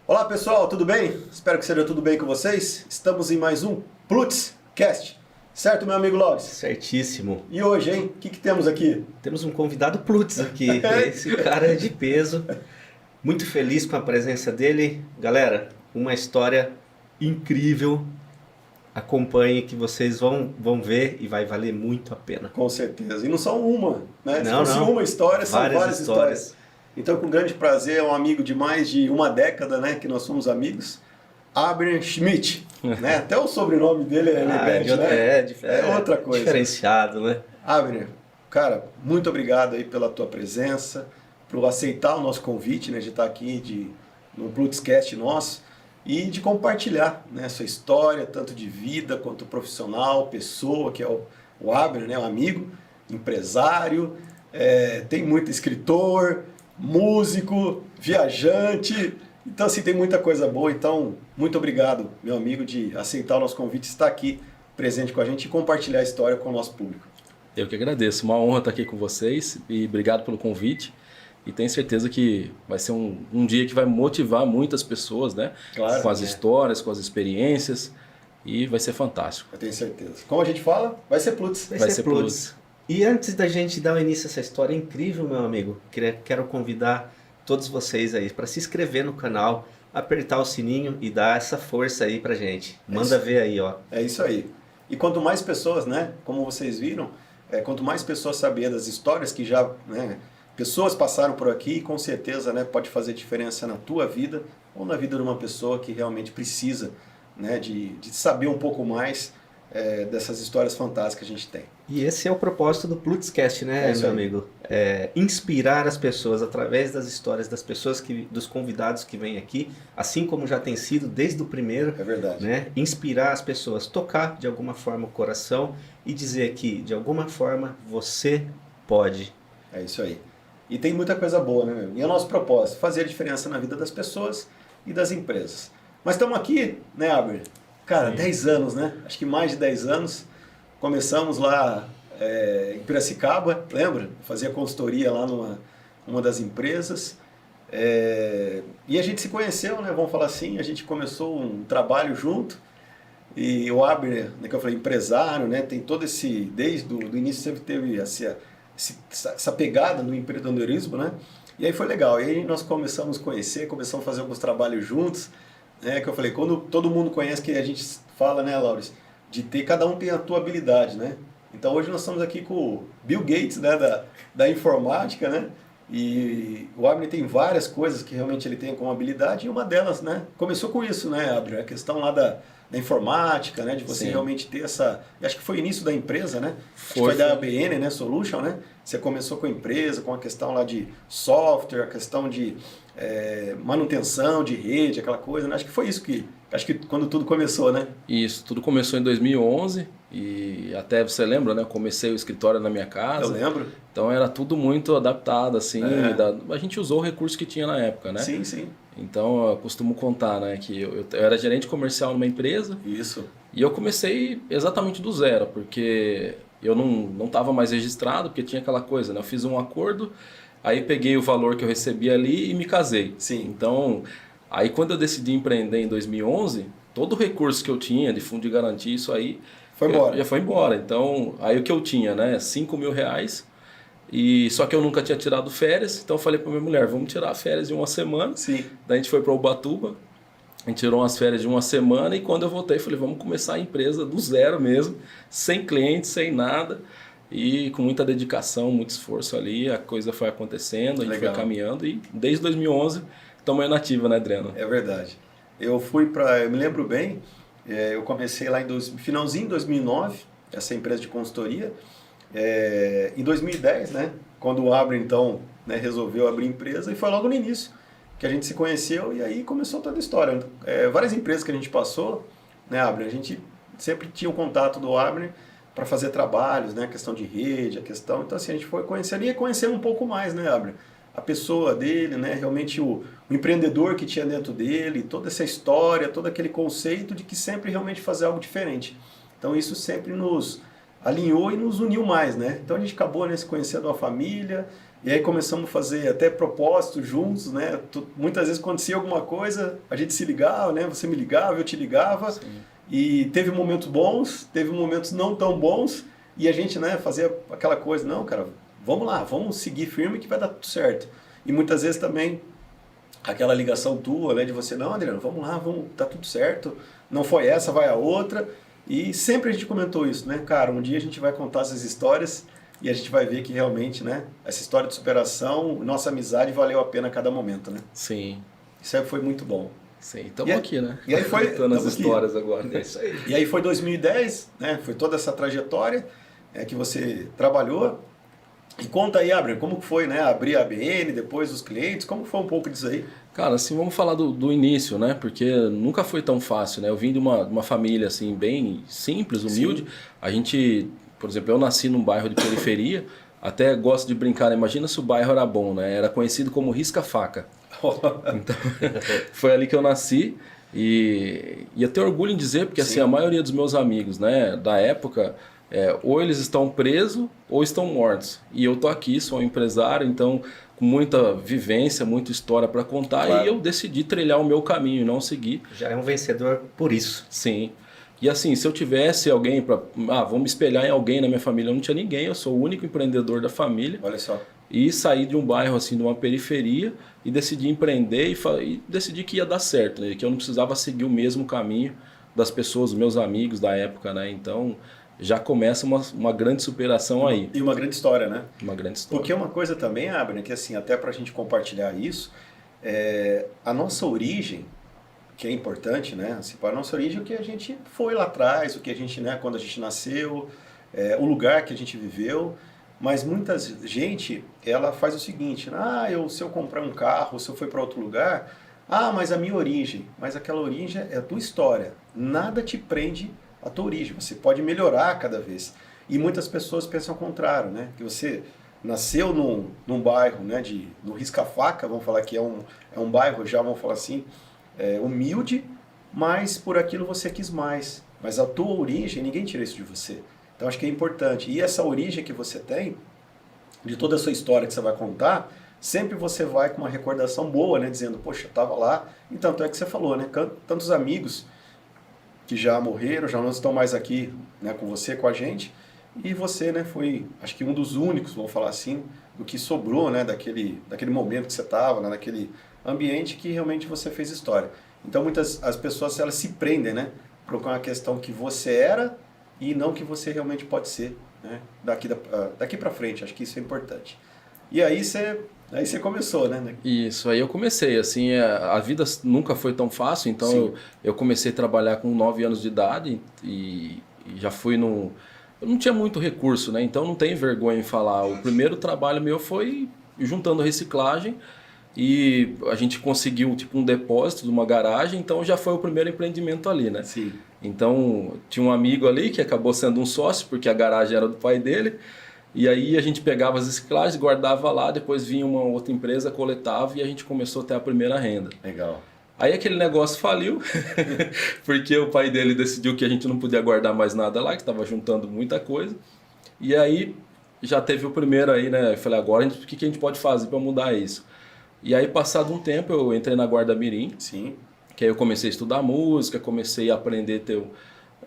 Olá pessoal, tudo bem? Espero que seja tudo bem com vocês. Estamos em mais um Plutzcast, certo meu amigo Lopes? Certíssimo. E hoje, hein? O que temos aqui? Temos um convidado Plutz aqui, esse cara é de peso. Muito feliz com a presença dele. Galera, uma história incrível. Acompanhe que vocês vão ver e vai valer muito a pena. Com certeza. E não são uma, né? Não, Se fosse não. uma história, são várias histórias. histórias. Então, com grande prazer, é um amigo de mais de uma década, né? Que nós somos amigos. Abner Schmidt, né? Até o sobrenome dele é elegante, né? É outra coisa. Diferenciado, né? Abner, cara, muito obrigado aí pela tua presença, por aceitar o nosso convite, né? De estar aqui no Plutzcast nosso e de compartilhar, né? Sua história, tanto de vida quanto profissional, pessoa, que é o Abner, né? Um amigo, empresário, tem muito escritor, músico, viajante. Então, assim, tem muita coisa boa. Então, muito obrigado, meu amigo, de aceitar o nosso convite, estar aqui presente com a gente e compartilhar a história com o nosso público. Eu que agradeço. Uma honra estar aqui com vocês e obrigado pelo convite. E tenho certeza que vai ser um dia que vai motivar muitas pessoas, né? Claro, com as histórias, com as experiências. E vai ser fantástico. Eu tenho certeza. Como a gente fala, vai ser Plutz. Vai ser Plutz. E antes da gente dar o início a essa história incrível, meu amigo, quero convidar todos vocês aí para se inscrever no canal, apertar o sininho e dar essa força aí pra gente. Manda ver aí, ó. É isso aí. E quanto mais pessoas, né, como vocês viram, quanto mais pessoas saber das histórias que já, né, pessoas passaram por aqui, com certeza, né, pode fazer diferença na tua vida ou na vida de uma pessoa que realmente precisa, né, de saber um pouco mais dessas histórias fantásticas que a gente tem. E esse é o propósito do Plutzcast, né, meu amigo? Inspirar as pessoas através das histórias das pessoas, dos convidados que vêm aqui, assim como já tem sido desde o primeiro. É verdade. Né? Inspirar as pessoas, tocar de alguma forma o coração e dizer que, de alguma forma, você pode. É isso aí. E tem muita coisa boa, né, meu? E é o nosso propósito, fazer a diferença na vida das pessoas e das empresas. Mas estamos aqui, né, Abner? Cara, 10 anos, né? Acho que mais de 10 anos. Começamos lá em Piracicaba, lembra? Fazia consultoria lá numa das empresas. E a gente se conheceu, né? Vamos falar assim, a gente começou um trabalho junto. E o Abner, né, que eu falei, empresário, né? Tem todo desde o início sempre teve essa pegada no empreendedorismo, né? E aí foi legal. E aí nós começamos a conhecer, começamos a fazer alguns trabalhos juntos. Que eu falei, quando todo mundo conhece, que a gente fala, né, Laures, de cada um tem a tua habilidade, né? Então hoje nós estamos aqui com o Bill Gates, né, da informática, né? E o Abner tem várias coisas que realmente ele tem como habilidade, e uma delas, né, começou com isso, né, Abner? A questão lá da informática, né, de você realmente ter acho que foi o início da empresa, né? Foi da ABN, né, Solution, né? Você começou com a empresa, com a questão lá de software, a questão de manutenção de rede, aquela coisa, né? Acho que quando tudo começou, né? Isso, tudo começou em 2011 e até você lembra, né? Eu comecei o escritório na minha casa. Eu lembro. Então era tudo muito adaptado, assim. A gente usou o recurso que tinha na época, né? Sim, sim. Então eu costumo contar, né? Que eu era gerente comercial numa empresa. Isso. E eu comecei exatamente do zero, porque eu não estava mais registrado, porque tinha aquela coisa, né? Eu fiz um acordo. Aí peguei o valor que eu recebi ali e me casei. Sim. Então, aí quando eu decidi empreender em 2011, todo o recurso que eu tinha de fundo de garantia, isso aí... Já foi embora. Então, aí o que eu tinha, né? 5 mil reais. Só que eu nunca tinha tirado férias. Então eu falei para minha mulher, vamos tirar férias de uma semana. Sim. Daí a gente foi para Ubatuba. A gente tirou umas férias de uma semana. E quando eu voltei, falei, vamos começar a empresa do zero mesmo. Sem clientes, sem nada. E com muita dedicação, muito esforço ali, a coisa foi acontecendo, a gente foi caminhando e desde 2011 estamos aí na ativa, né, Adriano? É verdade. Eu me lembro bem, eu comecei lá finalzinho de 2009, essa empresa de consultoria. Em 2010, né, quando o Abner, então, né, resolveu abrir empresa, e foi logo no início que a gente se conheceu e aí começou toda a história. Várias empresas que a gente passou, né, Abner, a gente sempre tinha o contato do Abner, para fazer trabalhos, né, a questão de rede, a questão... Então, assim, a gente foi conhecendo e conhecendo um pouco mais, né, Abner? A pessoa dele, né, realmente o empreendedor que tinha dentro dele, toda essa história, todo aquele conceito de que sempre realmente fazer algo diferente. Então, isso sempre nos alinhou e nos uniu mais, né? Então a gente acabou, né, se conhecendo a família, e aí começamos a fazer até propósitos juntos, né? Muitas vezes acontecia alguma coisa, a gente se ligava, né? Você me ligava, eu te ligava, Sim. e teve momentos bons, teve momentos não tão bons, e a gente, né, fazia aquela coisa, não, cara, vamos lá, vamos seguir firme que vai dar tudo certo. E muitas vezes também aquela ligação tua, né, de você, não, Adriano, vamos lá, vamos, tá tudo certo, não foi essa, vai a outra. E sempre a gente comentou isso, né, cara, um dia a gente vai contar essas histórias e a gente vai ver que realmente, né, essa história de superação, nossa amizade valeu a pena a cada momento, né. Sim. Isso aí foi muito bom. Sim, estamos aqui, né? E aí foi, contando as tamo aqui. histórias agora. É isso aí. E aí foi 2010, né, foi toda essa trajetória que você trabalhou. E conta aí, Abner, como que foi, né, abrir a ABN, depois os clientes, como foi um pouco disso aí? Cara, assim, vamos falar do início, né? Porque nunca foi tão fácil, né? Eu vim de uma família, assim, bem simples, humilde. Sim. A gente, por exemplo, eu nasci num bairro de periferia, até gosto de brincar, né? Imagina se o bairro era bom, né? Era conhecido como Risca-Faca. Então, foi ali que eu nasci e eu tenho orgulho em dizer, porque assim, a maioria dos meus amigos, né, da época, ou eles estão presos ou estão mortos. E eu tô aqui, sou um empresário, então com muita vivência, muita história para contar, Claro. e eu decidi trilhar o meu caminho, não seguir. Já é um vencedor por isso. Sim. E assim, se eu tivesse alguém para, vamos me espelhar em alguém na minha família, eu não tinha ninguém, eu sou o único empreendedor da família. Olha só. E saí de um bairro, assim, de uma periferia e decidi empreender e decidi que ia dar certo, né? Que eu não precisava seguir o mesmo caminho das pessoas, dos meus amigos da época, né? Então já começa uma grande superação aí. E uma grande história, né? Uma grande história. Porque uma coisa também, Abner, que assim, até para a gente compartilhar isso, a nossa origem, que é importante, né? Assim, para a nossa origem, o que a gente foi lá atrás, o que a gente, né, quando a gente nasceu, o lugar que a gente viveu. Mas muita gente, ela faz o seguinte, se eu comprar um carro, se eu for para outro lugar, mas a minha origem, mas aquela origem é a tua história. Nada te prende à tua origem, você pode melhorar a cada vez. E muitas pessoas pensam ao contrário, né? Que você nasceu num bairro, né, no Risca-Faca, vamos falar que é um bairro, já vamos falar assim, humilde, mas por aquilo você quis mais. Mas a tua origem, ninguém tira isso de você. Então acho que é importante. E essa origem que você tem, de toda a sua história que você vai contar, sempre você vai com uma recordação boa, né? Dizendo, poxa, eu estava lá. E tanto é que você falou, né? Tantos amigos que já morreram, já não estão mais aqui, né, com você, com a gente. E você, né, foi, acho que um dos únicos, vamos falar assim, do que sobrou, né, daquele momento que você estava, né, naquele ambiente que realmente você fez história. Então as pessoas, elas se prendem, né? Por uma questão que você era e não que você realmente pode ser, né? Daqui para frente, acho que isso é importante. E aí você começou, né? Isso, aí eu comecei, assim, a vida nunca foi tão fácil, então eu comecei a trabalhar com 9 anos de idade e já fui eu não tinha muito recurso, né? Então não tenho vergonha em falar. O primeiro trabalho meu foi juntando reciclagem e a gente conseguiu tipo um depósito de uma garagem, então já foi o primeiro empreendimento ali, né? Sim. Então tinha um amigo ali que acabou sendo um sócio, porque a garagem era do pai dele, e aí a gente pegava as reciclagens, guardava lá, depois vinha uma outra empresa, coletava e a gente começou a ter a primeira renda. Legal. Aí aquele negócio faliu, porque o pai dele decidiu que a gente não podia guardar mais nada lá, que estava juntando muita coisa. E aí já teve o primeiro aí, né? Eu falei, agora o que a gente pode fazer para mudar isso? E aí, passado um tempo, eu entrei na Guarda Mirim. Sim. Que aí eu comecei a estudar música, comecei a aprender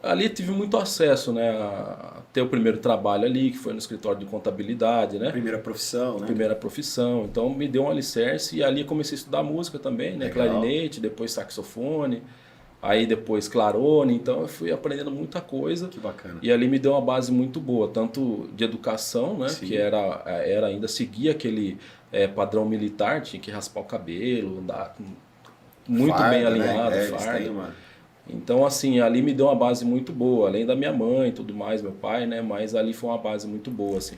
ali tive muito acesso, né, a ter o primeiro trabalho ali, que foi no escritório de contabilidade, né? Primeira profissão, né? Primeira profissão. Então me deu um alicerce e ali comecei a estudar música também, né? Legal. Clarinete, depois saxofone, aí depois clarone. Então eu fui aprendendo muita coisa. Que bacana. E ali me deu uma base muito boa, tanto de educação, né? Sim. Que era ainda seguir aquele padrão militar, tinha que raspar o cabelo, andar muito Farda, bem né? alinhado, Eles farda. têm uma... Então, assim, ali me deu uma base muito boa, além da minha mãe e tudo mais, meu pai, né? Mas ali foi uma base muito boa, assim.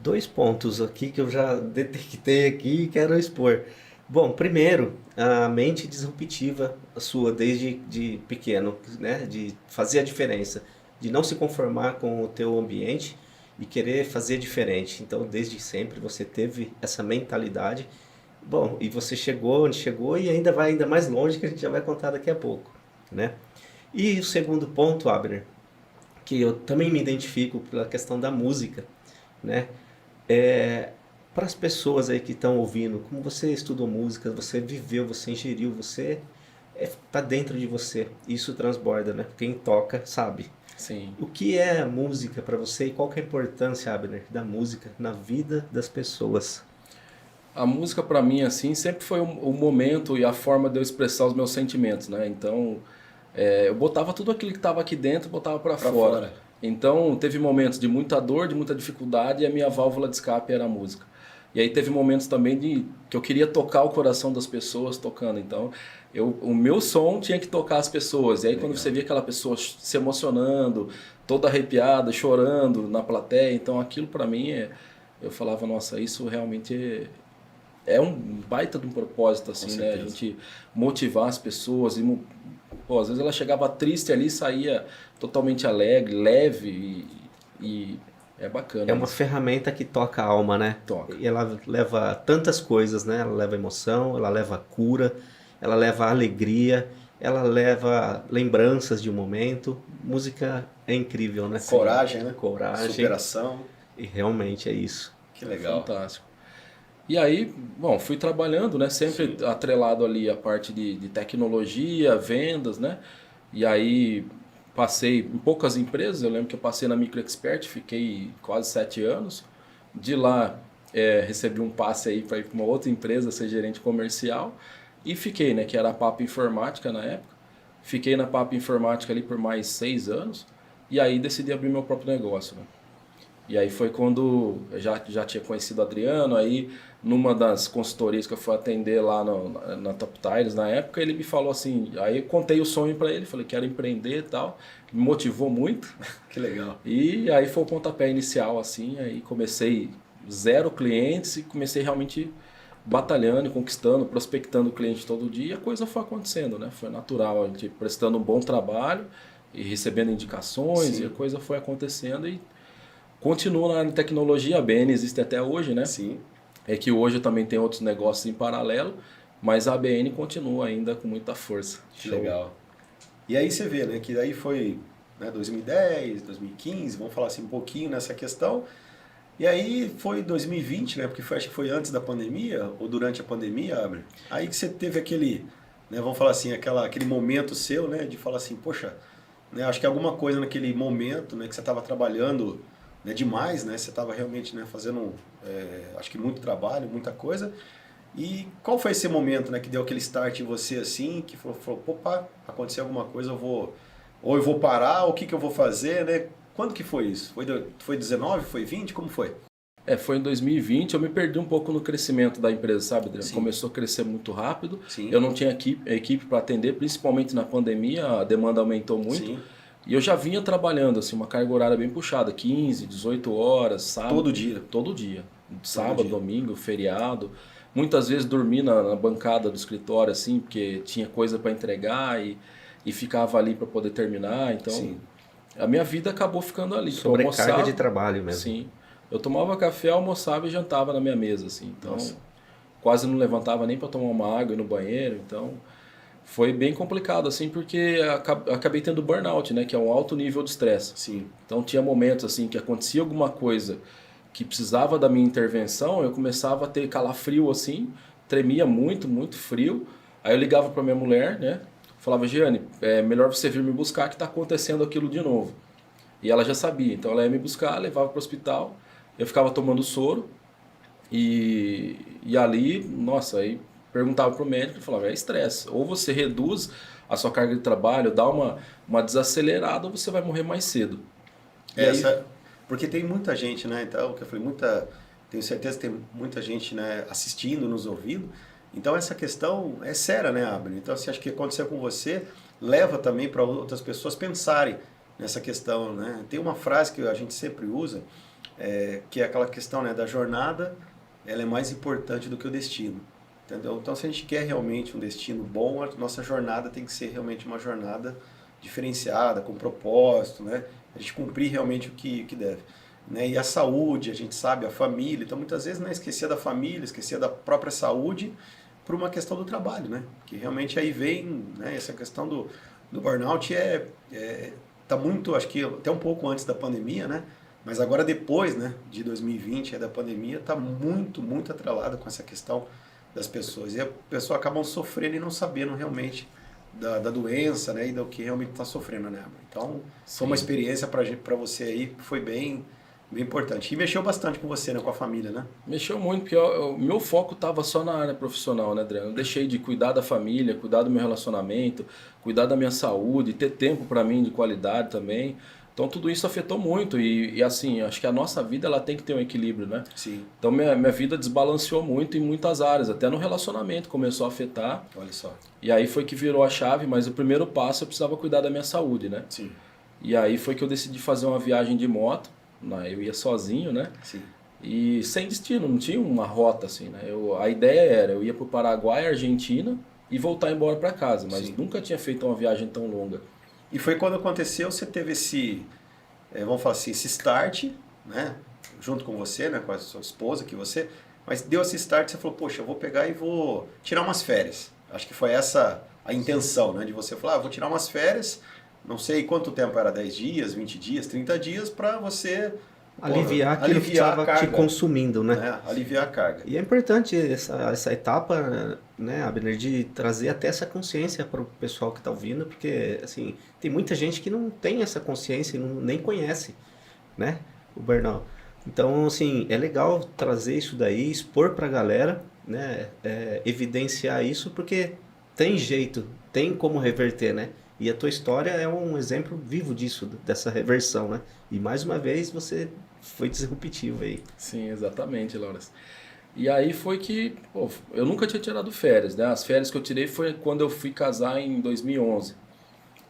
2 pontos aqui que eu já detectei aqui e quero expor. Bom, primeiro, a mente disruptiva sua desde de pequeno, né? De fazer a diferença, de não se conformar com o teu ambiente e querer fazer diferente. Então, desde sempre você teve essa mentalidade. Bom, e você chegou onde chegou e ainda vai ainda mais longe, que a gente já vai contar daqui a pouco, né? E o segundo ponto, Abner, que eu também me identifico pela questão da música, né? Para as pessoas aí que estão ouvindo, como você estudou música, você viveu, você ingeriu, você tá dentro de você, isso transborda, né? Quem toca sabe. Sim. O que é a música para você e qual que é a importância, Abner, da música na vida das pessoas? A música para mim assim sempre foi o momento e a forma de eu expressar os meus sentimentos, né? Então eu botava tudo aquilo que estava aqui dentro, botava para fora. Então teve momentos de muita dor, de muita dificuldade e a minha válvula de escape era a música. E aí teve momentos também que eu queria tocar o coração das pessoas tocando. Então o meu som tinha que tocar as pessoas. E aí quando você via aquela pessoa se emocionando, toda arrepiada, chorando na plateia, então aquilo para mim eu falava, nossa, isso realmente é um baita de um propósito, assim, né? A gente motivar as pessoas. Pô, às vezes ela chegava triste ali e saía totalmente alegre, leve e é bacana. É uma ferramenta que toca a alma, né? Toca. E ela leva tantas coisas, né? Ela leva emoção, ela leva cura, ela leva alegria, ela leva lembranças de um momento. Música é incrível, né? Coragem, né? Coragem. Superação. E realmente é isso. Que legal. Fantástico. E aí, bom, fui trabalhando, né? Sempre atrelado ali a parte de tecnologia, vendas, né? E aí passei em poucas empresas. Eu lembro que eu passei na MicroExpert, fiquei quase 7 anos. De lá recebi um passe aí para ir para uma outra empresa, ser gerente comercial. E fiquei, né? Que era a Papo Informática na época. Fiquei na Papo Informática ali por mais 6 anos. E aí decidi abrir meu próprio negócio, né? E aí foi quando eu já tinha conhecido o Adriano, aí numa das consultorias que eu fui atender lá na Top Tires na época, ele me falou assim, aí eu contei o sonho para ele, falei quero empreender e tal, me motivou muito. Que legal. E aí foi o pontapé inicial assim, aí comecei 0 clientes e comecei realmente batalhando, conquistando, prospectando o cliente todo dia e a coisa foi acontecendo, né? Foi natural, a gente prestando um bom trabalho e recebendo indicações e a coisa foi acontecendo e continua na tecnologia, a ABN existe até hoje, né? Sim. É que hoje também tem outros negócios em paralelo, mas a ABN continua ainda com muita força. Que legal. E aí você vê, né, que daí foi 2010, 2015, vamos falar assim um pouquinho nessa questão. E aí foi 2020, né, porque acho que foi antes da pandemia, ou durante a pandemia, Abner. Aí que você teve aquele, né, vamos falar assim, aquele momento seu, né, de falar assim, poxa, né, acho que alguma coisa naquele momento, né, que você estava trabalhando, né, demais, né? Você estava realmente, né, fazendo, acho que muito trabalho, muita coisa. E qual foi esse momento, né, que deu aquele start em você assim, que falou, opa, aconteceu alguma coisa, eu vou parar, o que eu vou fazer, né? Quando que foi isso? Foi 19, foi 20, como foi? Foi em 2020, eu me perdi um pouco no crescimento da empresa, sabe, Adriano? Começou a crescer muito rápido, eu não tinha equipe para atender, principalmente na pandemia, a demanda aumentou muito. Sim. E eu já vinha trabalhando, assim, uma carga horária bem puxada, 15, 18 horas, sábado. Todo dia? Todo dia. Sábado, domingo, feriado. Muitas vezes dormi na bancada do escritório, assim, porque tinha coisa para entregar e ficava ali para poder terminar. Então, a minha vida acabou ficando ali. Sobrecarga de trabalho mesmo. Sim. Eu tomava café, almoçava e jantava na minha mesa, assim. Então, quase não levantava nem para tomar uma água e ir no banheiro, então... Foi bem complicado, assim, porque acabei tendo burnout, né? Que é um alto nível de estresse. Sim. Então tinha momentos, assim, que acontecia alguma coisa que precisava da minha intervenção, eu começava a ter calafrio, assim, tremia muito, muito frio. Aí eu ligava para minha mulher, né? Falava, Giane, é melhor você vir me buscar que está acontecendo aquilo de novo. E ela já sabia, então ela ia me buscar, levava para o hospital, eu ficava tomando soro e ali, nossa, aí... Perguntava para o médico e falava, é estresse. Ou você reduz a sua carga de trabalho, dá uma desacelerada, ou você vai morrer mais cedo. Porque tem muita gente, né? Então, que eu falei, tenho certeza que tem muita gente, né, assistindo, nos ouvindo. Então essa questão é séria, né, Abner? Então, se acho que aconteceu com você, leva também para outras pessoas pensarem nessa questão, né? Tem uma frase que a gente sempre usa, que é aquela questão, né, da jornada, ela é mais importante do que o destino. Entendeu? Então, se a gente quer realmente um destino bom, a nossa jornada tem que ser realmente uma jornada diferenciada, com propósito, né? A gente cumprir realmente o que deve. Né? E a saúde, a gente sabe, a família. Então, muitas vezes, né, esquecer da família, esquecer da própria saúde por uma questão do trabalho, né? Que realmente aí vem, né, essa questão do burnout tá muito, acho que até um pouco antes da pandemia, né? Mas agora depois, né, de 2020, da pandemia, tá muito, muito atrelado com essa questão das pessoas. E a pessoa acabam sofrendo e não sabendo realmente da doença, né, e do que realmente está sofrendo, né? Então, foi uma experiência para você aí que foi bem importante. E mexeu bastante com você, né, com a família, né? Mexeu muito, porque o meu foco estava só na área profissional, né, Adriano? Eu deixei de cuidar da família, cuidar do meu relacionamento, cuidar da minha saúde, ter tempo para mim de qualidade também. Então tudo isso afetou muito e assim, acho que a nossa vida ela tem que ter um equilíbrio, né? Sim. Então minha vida desbalanceou muito em muitas áreas, até no relacionamento começou a afetar. Olha só. E aí foi que virou a chave, mas o primeiro passo eu precisava cuidar da minha saúde, né? Sim. E aí foi que eu decidi fazer uma viagem de moto, né? Eu ia sozinho, né? Sim. E sem destino, não tinha uma rota assim, né? A ideia era, eu ia para o Paraguai, Argentina e voltar embora para casa, mas Sim. nunca tinha feito uma viagem tão longa. E foi quando aconteceu, você teve esse, vamos falar assim, esse start, né? Junto com você, né? Com a sua esposa, mas deu esse start, você falou, poxa, eu vou pegar e vou tirar umas férias. Acho que foi essa a intenção, né? De você falar, vou tirar umas férias, não sei quanto tempo era, 10 dias, 20 dias, 30 dias, para você... Aliviar aquilo que estava te consumindo, né? Aliviar a carga. E é importante essa etapa, né, Abner, de trazer até essa consciência para o pessoal que está ouvindo, porque, assim, tem muita gente que não tem essa consciência e nem conhece, né, o burnout. Então, assim, é legal trazer isso daí, expor para a galera, né, evidenciar isso, porque tem jeito, tem como reverter, né? E a tua história é um exemplo vivo disso, dessa reversão, né? E mais uma vez você foi disruptivo aí. Sim, exatamente, Lauras. E aí foi que, pô, eu nunca tinha tirado férias, né? As férias que eu tirei foi quando eu fui casar em 2011.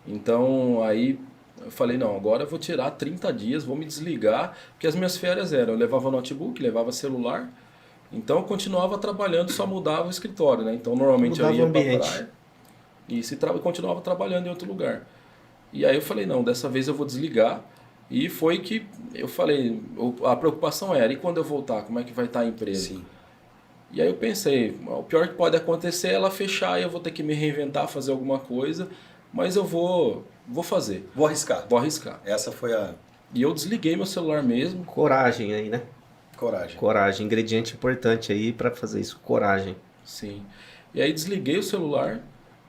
Então aí eu falei, não, agora eu vou tirar 30 dias, vou me desligar, porque as minhas férias eram, eu levava notebook, levava celular, então eu continuava trabalhando, só mudava o escritório, né? Então normalmente mudava eu ia pra ambiente. praia e continuava trabalhando em outro lugar. E aí eu falei, não, dessa vez eu vou desligar. E foi que eu falei, a preocupação era, e quando eu voltar, como é que vai estar a empresa? Sim. E aí eu pensei, o pior que pode acontecer é ela fechar e eu vou ter que me reinventar, fazer alguma coisa, mas eu vou fazer. Vou arriscar. Vou arriscar. Essa foi a E eu desliguei meu celular mesmo. Coragem aí, né? coragem. Coragem, ingrediente importante aí para fazer isso, coragem. Sim. E aí desliguei o celular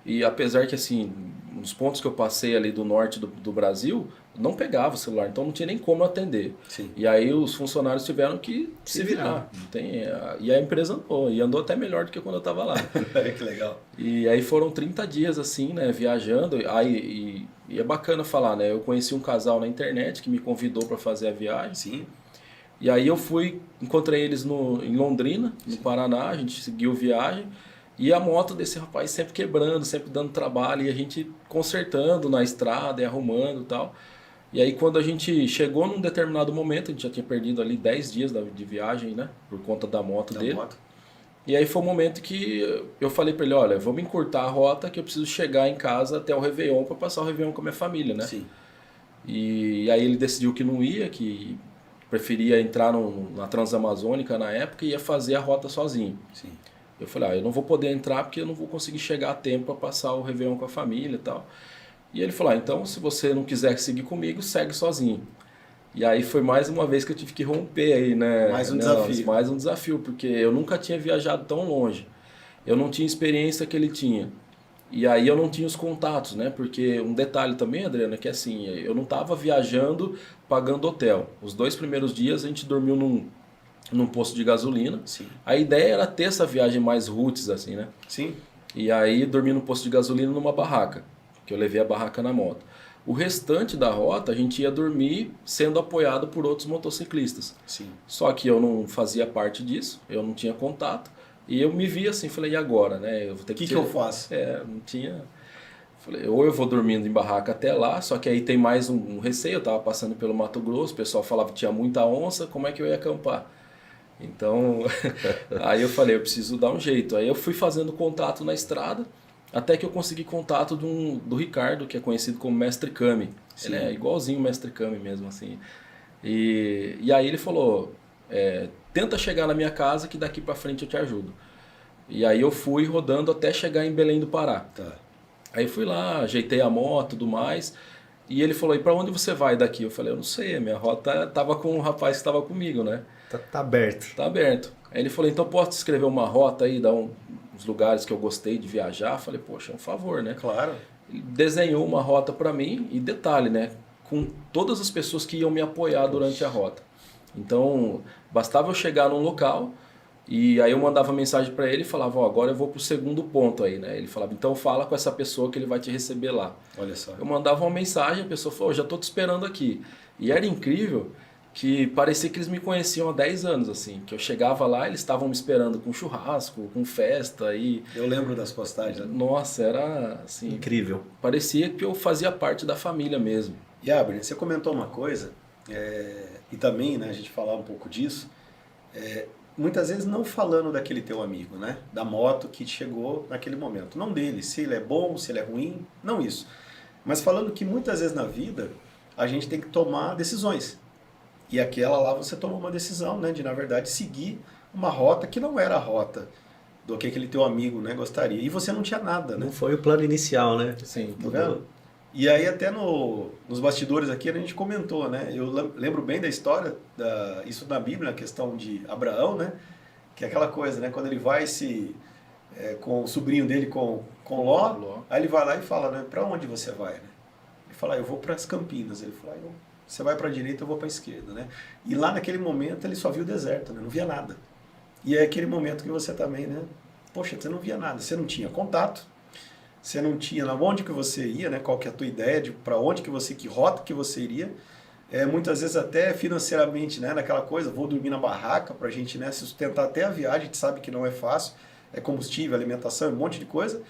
e apesar que assim, nos pontos que eu passei ali do norte do Brasil, não pegava o celular, então não tinha nem como atender. Sim. E aí os funcionários tiveram que se virar. E a empresa andou, e andou até melhor do que quando eu estava lá. Que legal. E aí foram 30 dias assim, né, viajando. E é bacana falar, né? Eu conheci um casal na internet que me convidou para fazer a viagem. Sim. E aí eu encontrei eles em Londrina, no Paraná, a gente seguiu viagem. E a moto desse rapaz sempre quebrando, sempre dando trabalho, e a gente consertando na estrada e arrumando e tal. E aí quando a gente chegou num determinado momento, a gente já tinha perdido ali 10 dias de viagem, né? Por conta da moto dele. E aí foi o momento que eu falei pra ele, olha, vamos encurtar a rota que eu preciso chegar em casa até o Réveillon para passar o Réveillon com a minha família, né? Sim. E aí ele decidiu que não ia, que preferia entrar na Transamazônica na época e ia fazer a rota sozinho. Sim. Eu falei, eu não vou poder entrar porque eu não vou conseguir chegar a tempo para passar o Réveillon com a família e tal. E ele falou, então se você não quiser seguir comigo, segue sozinho. E aí foi mais uma vez que eu tive que romper aí, né? Mais um desafio. Mais um desafio, porque eu nunca tinha viajado tão longe. Eu não tinha experiência que ele tinha. E aí eu não tinha os contatos, né? Porque um detalhe também, Adriana, é que assim, eu não estava viajando pagando hotel. Os 2 primeiros dias a gente dormiu num posto de gasolina. Sim. A ideia era ter essa viagem mais roots, assim, né? Sim. E aí dormi no posto de gasolina numa barraca, que eu levei a barraca na moto. O restante da rota a gente ia dormir sendo apoiado por outros motociclistas. Sim. Só que eu não fazia parte disso, eu não tinha contato. E eu me vi assim, falei, e agora, né? Eu vou ter O que eu faço? Não tinha... Falei, ou eu vou dormindo em barraca até lá, só que aí tem mais um receio, eu tava passando pelo Mato Grosso, o pessoal falava que tinha muita onça, como é que eu ia acampar? Então, aí eu falei, eu preciso dar um jeito. Aí eu fui fazendo contato na estrada, até que eu consegui contato do Ricardo, que é conhecido como Mestre Kami. Sim. Ele é igualzinho o Mestre Kami mesmo, assim. E aí ele falou, tenta chegar na minha casa que daqui pra frente eu te ajudo. E aí eu fui rodando até chegar em Belém do Pará. Tá. Aí fui lá, ajeitei a moto e tudo mais. E ele falou, e para onde você vai daqui? Eu falei, eu não sei, a minha rota tava com o rapaz que estava comigo, né? Tá aberto. Tá aberto. Aí ele falou, então posso te escrever uma rota aí, dar uns lugares que eu gostei de viajar? Eu falei, poxa, é um favor, né? Claro. Ele desenhou uma rota para mim e detalhe, né? Com todas as pessoas que iam me apoiar durante a rota. Então, bastava eu chegar num local e aí eu mandava mensagem para ele e falava, ó, agora eu vou pro segundo ponto aí, né? Ele falava, então fala com essa pessoa que ele vai te receber lá. Olha só. Eu mandava uma mensagem, a pessoa falou, já tô te esperando aqui. E era incrível que parecia que eles me conheciam há 10 anos, assim. Que eu chegava lá, eles estavam me esperando com churrasco, com festa e... Eu lembro das postagens. Né? Nossa, era assim... Incrível. Parecia que eu fazia parte da família mesmo. E Abner, você comentou uma coisa, e também, né, a gente falar um pouco disso, muitas vezes não falando daquele teu amigo, né, da moto que chegou naquele momento. Não dele, se ele é bom, se ele é ruim, não isso. Mas falando que muitas vezes na vida a gente tem que tomar decisões. E aquela lá você tomou uma decisão, né, de na verdade seguir uma rota que não era a rota do que aquele teu amigo, né, gostaria. E você não tinha nada, né? Não foi o plano inicial, né? Sim. Tá vendo? E aí até nos bastidores aqui a gente comentou, né? Eu lembro bem da história, isso na Bíblia, a questão de Abraão, né? Que é aquela coisa, né? Quando ele vai com o sobrinho dele, com Ló, aí ele vai lá e fala, né? Para onde você vai, né? Ele fala, eu vou para as Campinas. Ele fala, você vai para a direita, eu vou para a esquerda, né? E lá naquele momento ele só viu o deserto, né? Não via nada. E é aquele momento que você também, né? Poxa, você não via nada, você não tinha contato. Você não tinha onde que você ia, né? Qual que é a tua ideia de para onde que você, que rota que você iria. Muitas vezes até financeiramente, né? Naquela coisa, vou dormir na barraca para a gente, né, se sustentar até a viagem, a gente sabe que não é fácil, é combustível, alimentação, um monte de coisa.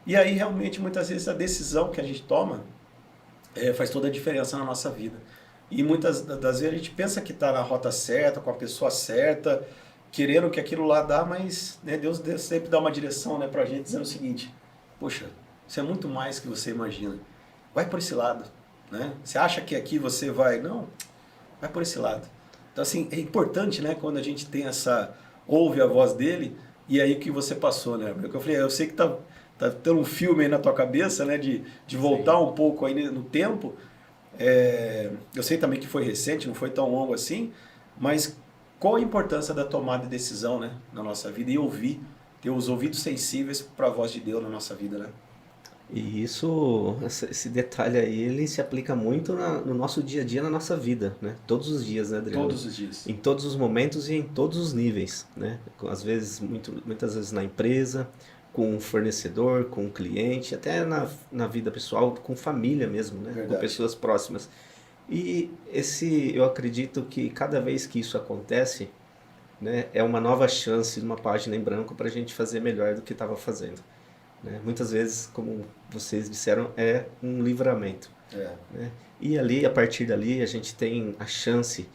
E aí realmente muitas vezes a decisão que a gente toma faz toda a diferença na nossa vida. E muitas das vezes a gente pensa que está na rota certa, com a pessoa certa, querendo que aquilo lá dá, mas né, Deus sempre dá uma direção, né, para a gente dizendo o seguinte: poxa, isso é muito mais que você imagina. Vai por esse lado, né? Você acha que aqui você vai... Não, vai por esse lado. Então, assim, é importante, né? Quando a gente tem ouve a voz dele, e aí o que você passou, né? Porque eu falei, eu sei que tá tendo um filme aí na tua cabeça, né? De voltar um pouco aí no tempo. Eu sei também que foi recente, não foi tão longo assim, mas qual a importância da tomada de decisão, né? Na nossa vida, e ter os ouvidos sensíveis para a voz de Deus na nossa vida, né? E esse detalhe aí, ele se aplica muito no nosso dia a dia, na nossa vida, né? Todos os dias, né, Adriano? Todos os dias. Em todos os momentos e em todos os níveis, né? Às vezes, muitas vezes na empresa, com um fornecedor, com um cliente, até na vida pessoal, com família mesmo, né? Verdade. Com pessoas próximas. E eu acredito que cada vez que isso acontece, né, é uma nova chance, uma página em branco para a gente fazer melhor do que estava fazendo. Né? Muitas vezes, como vocês disseram, é um livramento. Né? E ali, a partir dali, a gente tem a chance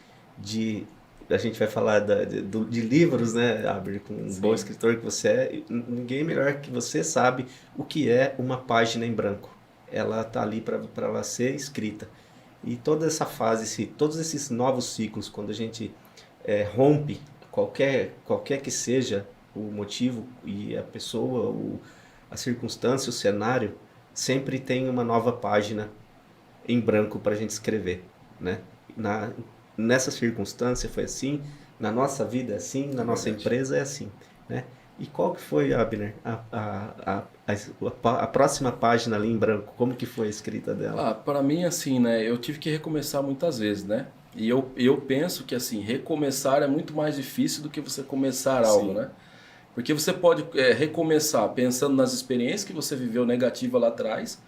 a gente vai falar de livros, né, Abner, com um bom escritor que você é. Ninguém melhor que você sabe o que é uma página em branco. Ela está ali para ela ser escrita. E toda essa fase, todos esses novos ciclos, quando a gente rompe, qualquer que seja o motivo e a pessoa, a circunstância, o cenário, sempre tem uma nova página em branco para a gente escrever, né? Nessa circunstância foi assim, na nossa vida é assim, na nossa empresa é assim, né? E qual que foi, Abner, a próxima página ali em branco? Como que foi a escrita dela? Para mim, assim, né? Eu tive que recomeçar muitas vezes, né? E eu penso que, assim, recomeçar é muito mais difícil do que você começar algo, né? Porque você pode recomeçar pensando nas experiências que você viveu negativa lá atrás,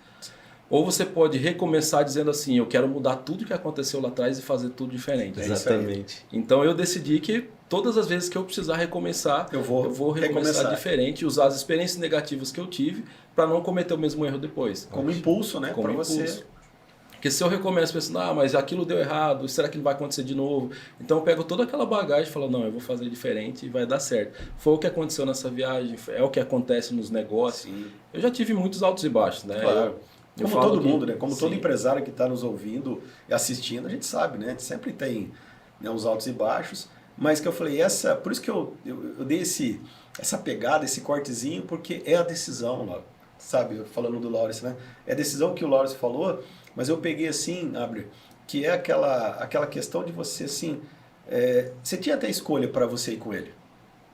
ou você pode recomeçar dizendo assim, eu quero mudar tudo que aconteceu lá atrás e fazer tudo diferente. Exatamente. Então eu decidi que todas as vezes que eu precisar recomeçar, eu vou recomeçar diferente e usar as experiências negativas que eu tive para não cometer o mesmo erro depois. Como impulso, né? Para você. Porque se eu recomeço pensando, mas aquilo deu errado, será que não vai acontecer de novo? Então eu pego toda aquela bagagem e falo, não, eu vou fazer diferente e vai dar certo. Foi o que aconteceu nessa viagem, é o que acontece nos negócios. Sim. Eu já tive muitos altos e baixos, né? Claro. Como todo mundo, né? Como todo empresário que está nos ouvindo e assistindo, a gente sabe, né? A gente sempre tem, né, os altos e baixos. Mas que eu falei, por isso que eu dei essa pegada, esse cortezinho, porque é a decisão, lá. sabe, falando do Lawrence, né? É a decisão que o Lawrence falou, mas eu peguei assim, Abner, que é aquela questão de você, assim, você tinha até escolha para você ir com ele,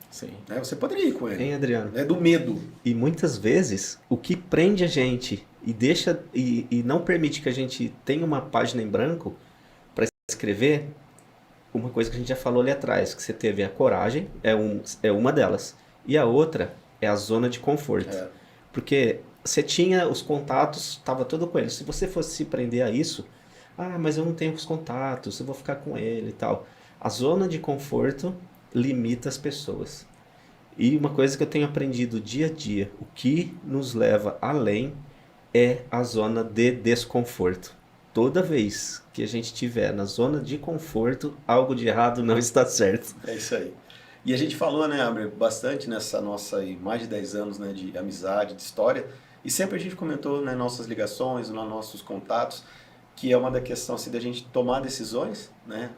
Sim. né? Você poderia ir com ele, Hein, Adriano? né? Do medo. E muitas vezes o que prende a gente e deixa e não permite que a gente tenha uma página em branco para escrever, uma coisa que a gente já falou ali atrás, que você teve a coragem, é uma delas. E a outra é a zona de conforto. É. Porque você tinha os contatos, estava tudo com ele. Se você fosse se prender a isso, mas eu não tenho os contatos, eu vou ficar com ele e tal. A zona de conforto limita as pessoas. E uma coisa que eu tenho aprendido dia a dia, o que nos leva além é a zona de desconforto. Toda vez que a gente estiver na zona de conforto, algo de errado não está certo. É isso aí. E a gente falou, né, Abner, bastante nessa nossa aí, mais de 10 anos, né, de amizade, de história, e sempre a gente comentou nas nossas ligações, nos nossos contatos, que é uma da questão assim, da gente tomar decisões, né,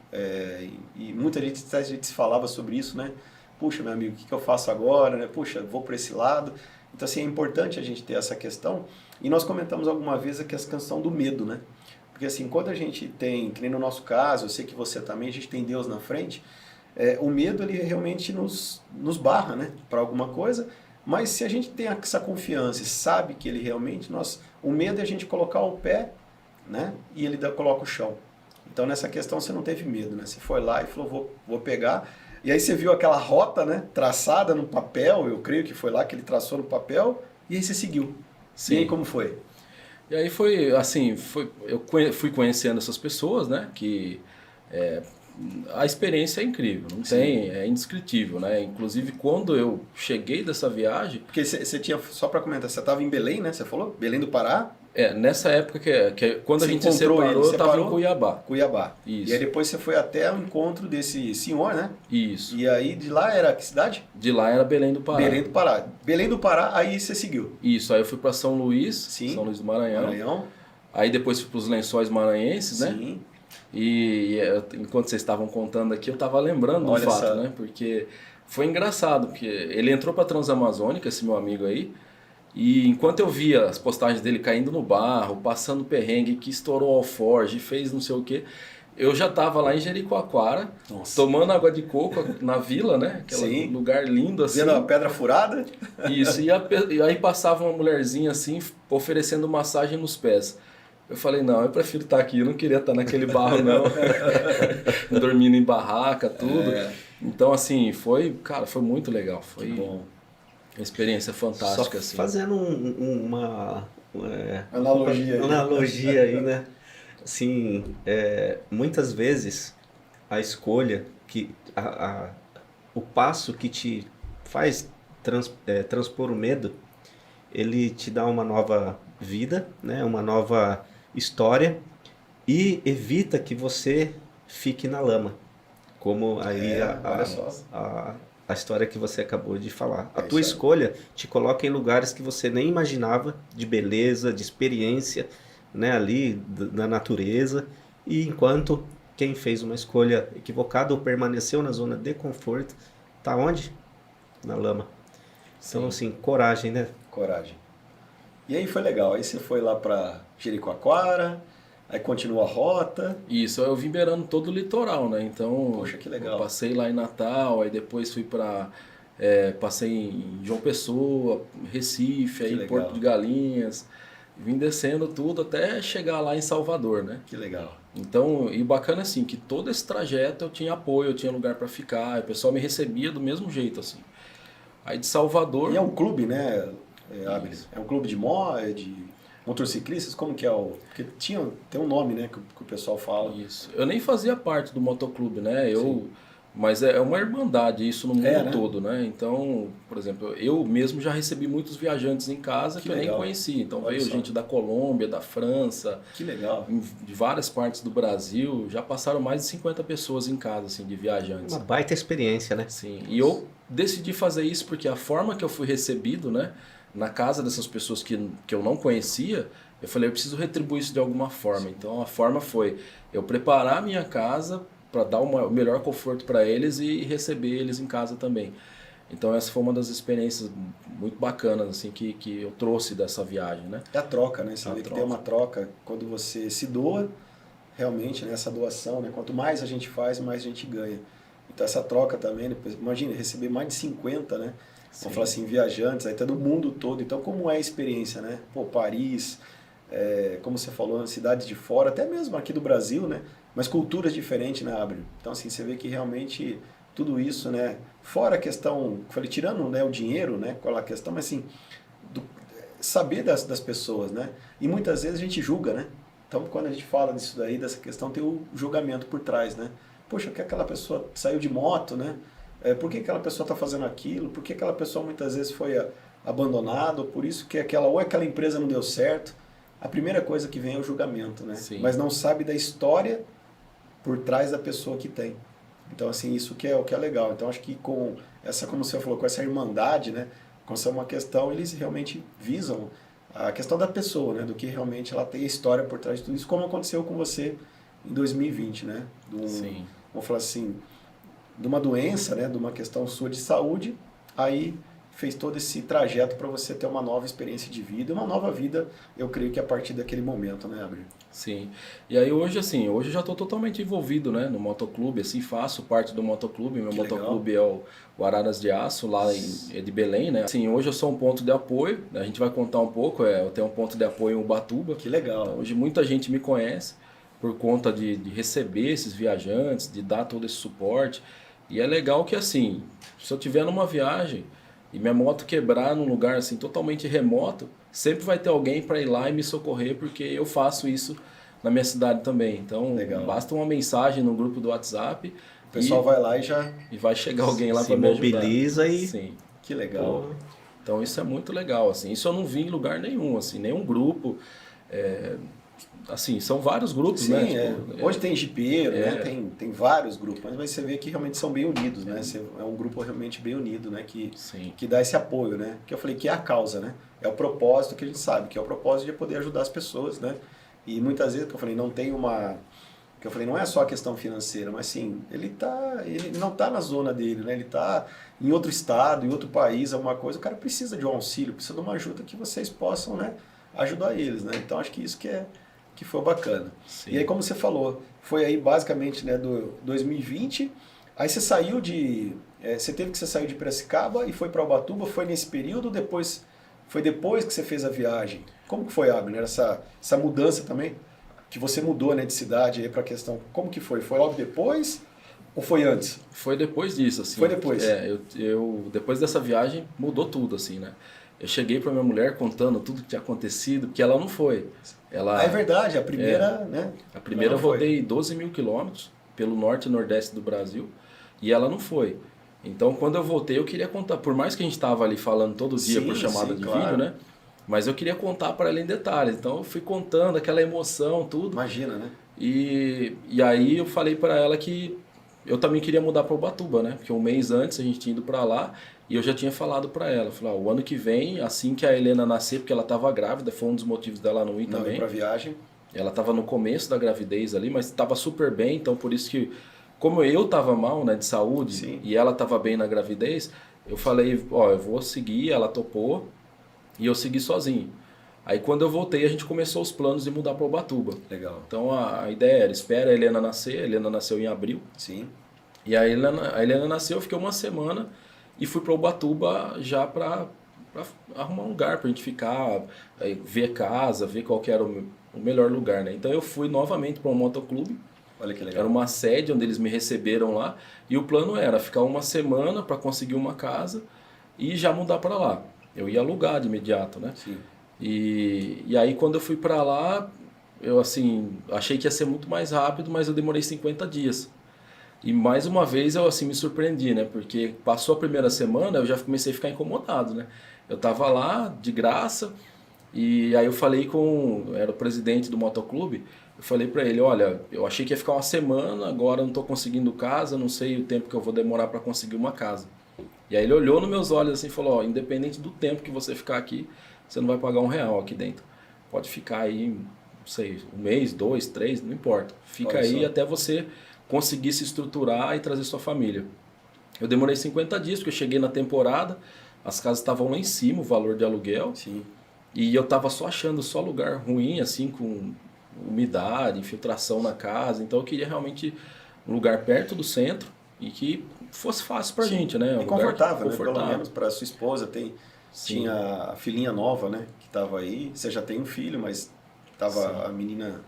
e muita gente se falava sobre isso, né, puxa, meu amigo, o que eu faço agora, né, puxa, vou para esse lado. Então, assim, é importante a gente ter essa questão, e nós comentamos alguma vez a questão do medo, né, porque assim, quando a gente tem, que nem no nosso caso, eu sei que você também, a gente tem Deus na frente, o medo ele realmente nos barra, né, para alguma coisa, mas se a gente tem essa confiança e sabe que ele realmente, o medo é a gente colocar o pé, né, e ele coloca o chão. Então nessa questão você não teve medo, né, você foi lá e falou, vou pegar, e aí você viu aquela rota, né, traçada no papel, eu creio que foi lá que ele traçou no papel, e aí você seguiu. Sim. E aí como foi? E aí foi assim, eu fui conhecendo essas pessoas, né, que a experiência é incrível, não tem, é indescritível, né? Inclusive quando eu cheguei dessa viagem, Porque você tinha, só para comentar, você estava em Belém, né? Você falou? Belém do Pará? nessa época que quando a Você gente se encontrou separou, ele, eu estava em separou? Cuiabá. Cuiabá. Isso. E aí depois você foi até o encontro desse senhor, né? Isso. E aí de lá era que cidade? De lá era Belém do Pará. Belém do Pará. Belém do Pará, aí você seguiu. Isso, aí eu fui para São Luís, Sim. São Luís do Maranhão. Maranhão. Aí depois fui para os Lençóis Maranhenses, né? Sim. E enquanto vocês estavam contando aqui, eu estava lembrando do Olha fato, só. né? Porque foi engraçado, porque ele entrou para Transamazônica, esse meu amigo aí, e enquanto eu via as postagens dele caindo no barro, passando perrengue, que estourou o alforge, fez não sei o quê, eu já estava lá em Jericoacoara, Nossa. tomando água de coco na vila, né? Aquele Sim. lugar lindo assim. Vendo a pedra furada? Isso, e aí passava uma mulherzinha assim, oferecendo massagem nos pés. Eu falei, não, eu prefiro estar aqui, eu não queria estar naquele barro não, dormindo em barraca, tudo. Então assim, cara, foi muito legal, foi Que bom. uma experiência fantástica. Só assim. fazendo uma Analogia aí. analogia aí, né? Assim, muitas vezes a escolha, o passo que te faz transpor o medo, ele te dá uma nova vida, né? Uma nova história e evita que você fique na lama. Como aí olha só. a história que você acabou de falar. A É tua isso aí. escolha te coloca em lugares que você nem imaginava, de beleza, de experiência, né, ali na natureza. E enquanto quem fez uma escolha equivocada ou permaneceu na zona de conforto, tá onde? Na lama. Então, Sim. assim, coragem, né? Coragem. E aí foi legal. Aí você foi lá para Jericoacoara, aí continua a rota. Isso, eu vim beirando todo o litoral, né? Então, Poxa, que legal. eu passei lá em Natal, aí depois fui passei em João Pessoa, Recife, aí legal. Porto de Galinhas, vim descendo tudo até chegar lá em Salvador, né? Que legal. Então, e bacana assim, que todo esse trajeto eu tinha apoio, eu tinha lugar para ficar, o pessoal me recebia do mesmo jeito, assim. Aí de Salvador... E é um clube, né, Abner? É um clube de motociclistas? Como que é o... Porque tem um nome, né, que o pessoal fala. Isso. Eu nem fazia parte do motoclube, né? Sim. Mas é uma irmandade isso no mundo né? todo, né? Então, por exemplo, eu mesmo já recebi muitos viajantes em casa que eu nem legal. conhecia. Então Olha veio só. gente da Colômbia, da França, Que legal. de várias partes do Brasil. Já passaram mais de 50 pessoas em casa, assim, de viajantes. Uma baita experiência, né? Sim, e eu decidi fazer isso porque a forma que eu fui recebido, né, na casa dessas pessoas que eu não conhecia, eu falei, eu preciso retribuir isso de alguma forma. Então a forma foi eu preparar a minha casa para dar o melhor conforto para eles e receber eles em casa também. Então essa foi uma das experiências muito bacanas assim que eu trouxe dessa viagem, né? É a troca, né? Você A vê que troca. tem uma troca quando você se doa, realmente, né? Essa doação, né? Quanto mais a gente faz, mais a gente ganha. Então essa troca também, né? Imagina, receber mais de 50, né? Vamos falar assim, viajantes, aí tá do mundo todo. Então como é a experiência, né? Pô, Paris, como você falou, cidades de fora, até mesmo aqui do Brasil, né? Mas culturas diferentes, né, Abre? Então assim, você vê que realmente tudo isso, né? Fora a questão, falei, tirando, né, o dinheiro, né? Qual é a questão, mas assim, do, saber das pessoas, né? E muitas vezes a gente julga, né? Então quando a gente fala disso daí, dessa questão, tem o julgamento por trás, né? Poxa, que aquela pessoa saiu de moto, né? Por que aquela pessoa está fazendo aquilo? Por que aquela pessoa muitas vezes foi abandonada? Ou por isso que aquela empresa não deu certo? A primeira coisa que vem é o julgamento, né? Sim. Mas não sabe da história por trás da pessoa que tem. Então, assim, isso que é o que é legal. Então, acho que com essa, como você falou, com essa irmandade, né? Com essa uma questão, eles realmente visam a questão da pessoa, né? Do que realmente ela tem a história por trás de tudo isso, como aconteceu com você em 2020, né? Sim. Vamos falar assim, de uma doença, né, de uma questão sua de saúde, aí fez todo esse trajeto para você ter uma nova experiência de vida, uma nova vida, eu creio que a partir daquele momento, né, Abril? Sim. E aí hoje, assim, hoje eu já estou totalmente envolvido, né, no motoclube, assim, faço parte do motoclube, meu Que motoclube legal. é o Araras de Aço, lá é de Belém, né. Assim, hoje eu sou um ponto de apoio, a gente vai contar um pouco, eu tenho um ponto de apoio em Ubatuba. Que legal. Então, hoje muita gente me conhece por conta de receber esses viajantes, de dar todo esse suporte. E é legal que, assim, se eu tiver numa viagem e minha moto quebrar num lugar assim totalmente remoto, sempre vai ter alguém para ir lá e me socorrer, porque eu faço isso na minha cidade também. Então, Legal. basta uma mensagem no grupo do WhatsApp O pessoal vai lá e já... e vai chegar alguém lá Se para me ajudar. mobiliza e... Sim. Que legal. Pô, Então isso é muito legal, assim. Isso eu não vi em lugar nenhum, assim, nenhum grupo. Assim, são vários grupos, Sim, né? Tipo, hoje tem jipeiro, né? Tem vários grupos, mas você vê que realmente são bem unidos, né? É um grupo realmente bem unido, né? Sim. Que dá esse apoio, né? Que eu falei que é a causa, né? É o propósito que a gente sabe, que é o propósito de poder ajudar as pessoas, né? E muitas vezes, que eu falei, não tem uma... Que eu falei, não é só a questão financeira, mas sim, ele não está na zona dele, né? Ele está em outro estado, em outro país, alguma coisa, o cara precisa de um auxílio, precisa de uma ajuda que vocês possam, né, ajudar eles, né? Então acho que isso que foi bacana. Sim. E aí, como você falou, foi aí basicamente, né, do 2020, aí você saiu você teve que você saiu de Piracicaba e foi para Ubatuba, foi nesse período, foi depois que você fez a viagem? Como que foi, Abner, essa mudança também? Que você mudou, né, de cidade aí para a questão, como que foi? Foi logo depois ou foi antes? Foi depois disso, assim. Foi depois? Depois dessa viagem mudou tudo, assim, né? Eu cheguei para minha mulher contando tudo que tinha acontecido, porque ela não foi. É verdade, a primeira, né? A primeira eu rodei 12 mil quilômetros pelo norte e nordeste do Brasil e ela não foi. Então, quando eu voltei, eu queria contar, por mais que a gente estava ali falando todo dia por chamada de claro. vídeo, né? Mas eu queria contar para ela em detalhes. Então, eu fui contando aquela emoção, tudo. Imagina, né? E aí eu falei para ela que eu também queria mudar para Ubatuba, né? Porque um mês antes a gente tinha ido para lá e eu já tinha falado para ela. Falei, o ano que vem, assim que a Helena nascer, porque ela estava grávida, foi um dos motivos dela não ir Não, também. ir para viagem. Ela estava no começo da gravidez ali, mas estava super bem, então por isso que, como eu estava mal, né, de saúde, Sim. e ela estava bem na gravidez, eu falei, eu vou seguir, ela topou, e eu segui sozinho. Aí quando eu voltei, a gente começou os planos de mudar para Ubatuba. Legal. Então a ideia era, espera a Helena nascer, a Helena nasceu em abril. Sim. E a Helena nasceu, eu fiquei uma semana e fui para Ubatuba já para arrumar um lugar para a gente ficar, ver casa, ver qual que era o melhor lugar, né? Então eu fui novamente para um motoclube. Olha que legal. Era uma sede onde eles me receberam lá e o plano era ficar uma semana para conseguir uma casa e já mudar para lá. Eu ia alugar de imediato, né? Sim. E aí quando eu fui para lá, eu assim, achei que ia ser muito mais rápido, mas eu demorei 50 dias. E mais uma vez eu assim me surpreendi, né? Porque passou a primeira semana, eu já comecei a ficar incomodado, né? Eu tava lá de graça e aí eu falei era o presidente do motoclube, eu falei para ele, olha, eu achei que ia ficar uma semana, agora não tô conseguindo casa, não sei o tempo que eu vou demorar para conseguir uma casa. E aí ele olhou nos meus olhos assim e falou, independente do tempo que você ficar aqui, você não vai pagar R$1 aqui dentro. Pode ficar aí, não sei, 1 mês, 2, 3, não importa. Fica Olha aí só. até você conseguir se estruturar e trazer sua família. Eu demorei 50 dias, porque eu cheguei na temporada, as casas estavam lá em cima, o valor de aluguel. Sim. E eu tava só achando só lugar ruim, assim, com umidade, infiltração na casa. Então eu queria realmente um lugar perto do centro e que fosse fácil pra gente, né? Um E lugar confortável, né? Pelo confortável. menos para sua esposa. Sim. Tinha a filhinha nova, né? Que estava aí. Você já tem um filho, mas estava Sim. a menina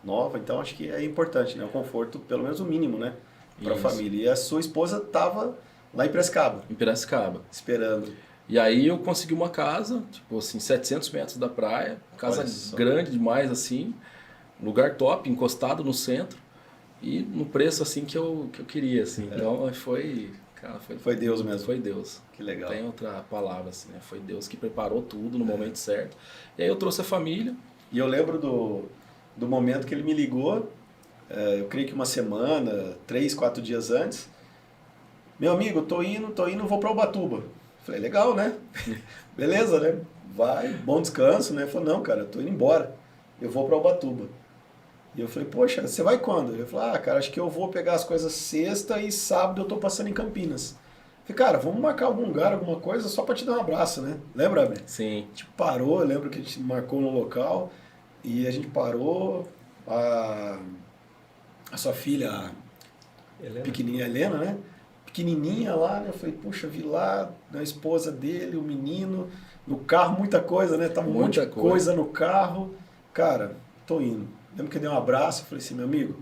nova. Então acho que é importante, né? O conforto, pelo menos o mínimo, né? Para a Isso. família. E a sua esposa estava lá em Piracicaba, Em Piracicaba. esperando. E aí eu consegui uma casa, tipo assim, 700 metros da praia, casa Olha só. grande demais assim, lugar top, encostado no centro e no preço assim que eu queria, assim. Então foi, cara, Foi Deus mesmo. Foi Deus. Que legal. Tem outra palavra assim, né? Foi Deus que preparou tudo no momento certo. E aí eu trouxe a família. E eu lembro do momento que ele me ligou, eu creio que uma semana, 3, 4 dias antes. Meu amigo, tô indo, vou para Ubatuba. Falei, legal, né? Beleza, né? Vai, bom descanso, né? Ele falou, não, cara, eu tô indo embora. Eu vou para Ubatuba. E eu falei, poxa, você vai quando? Ele falou, cara, acho que eu vou pegar as coisas sexta e sábado eu tô passando em Campinas. Eu falei, cara, vamos marcar algum lugar, alguma coisa, só para te dar um abraço, né? Lembra, Abner? Sim. A gente parou, eu lembro que a gente marcou no local e a gente parou, a sua filha, a pequenininha Helena, né? Pequenininha lá, né? Eu falei, puxa, vi lá a esposa dele, o menino, no carro, muita coisa, né? Tava um monte Muita de coisa no carro. Cara, tô indo. Lembro que eu dei um abraço, falei assim, meu amigo,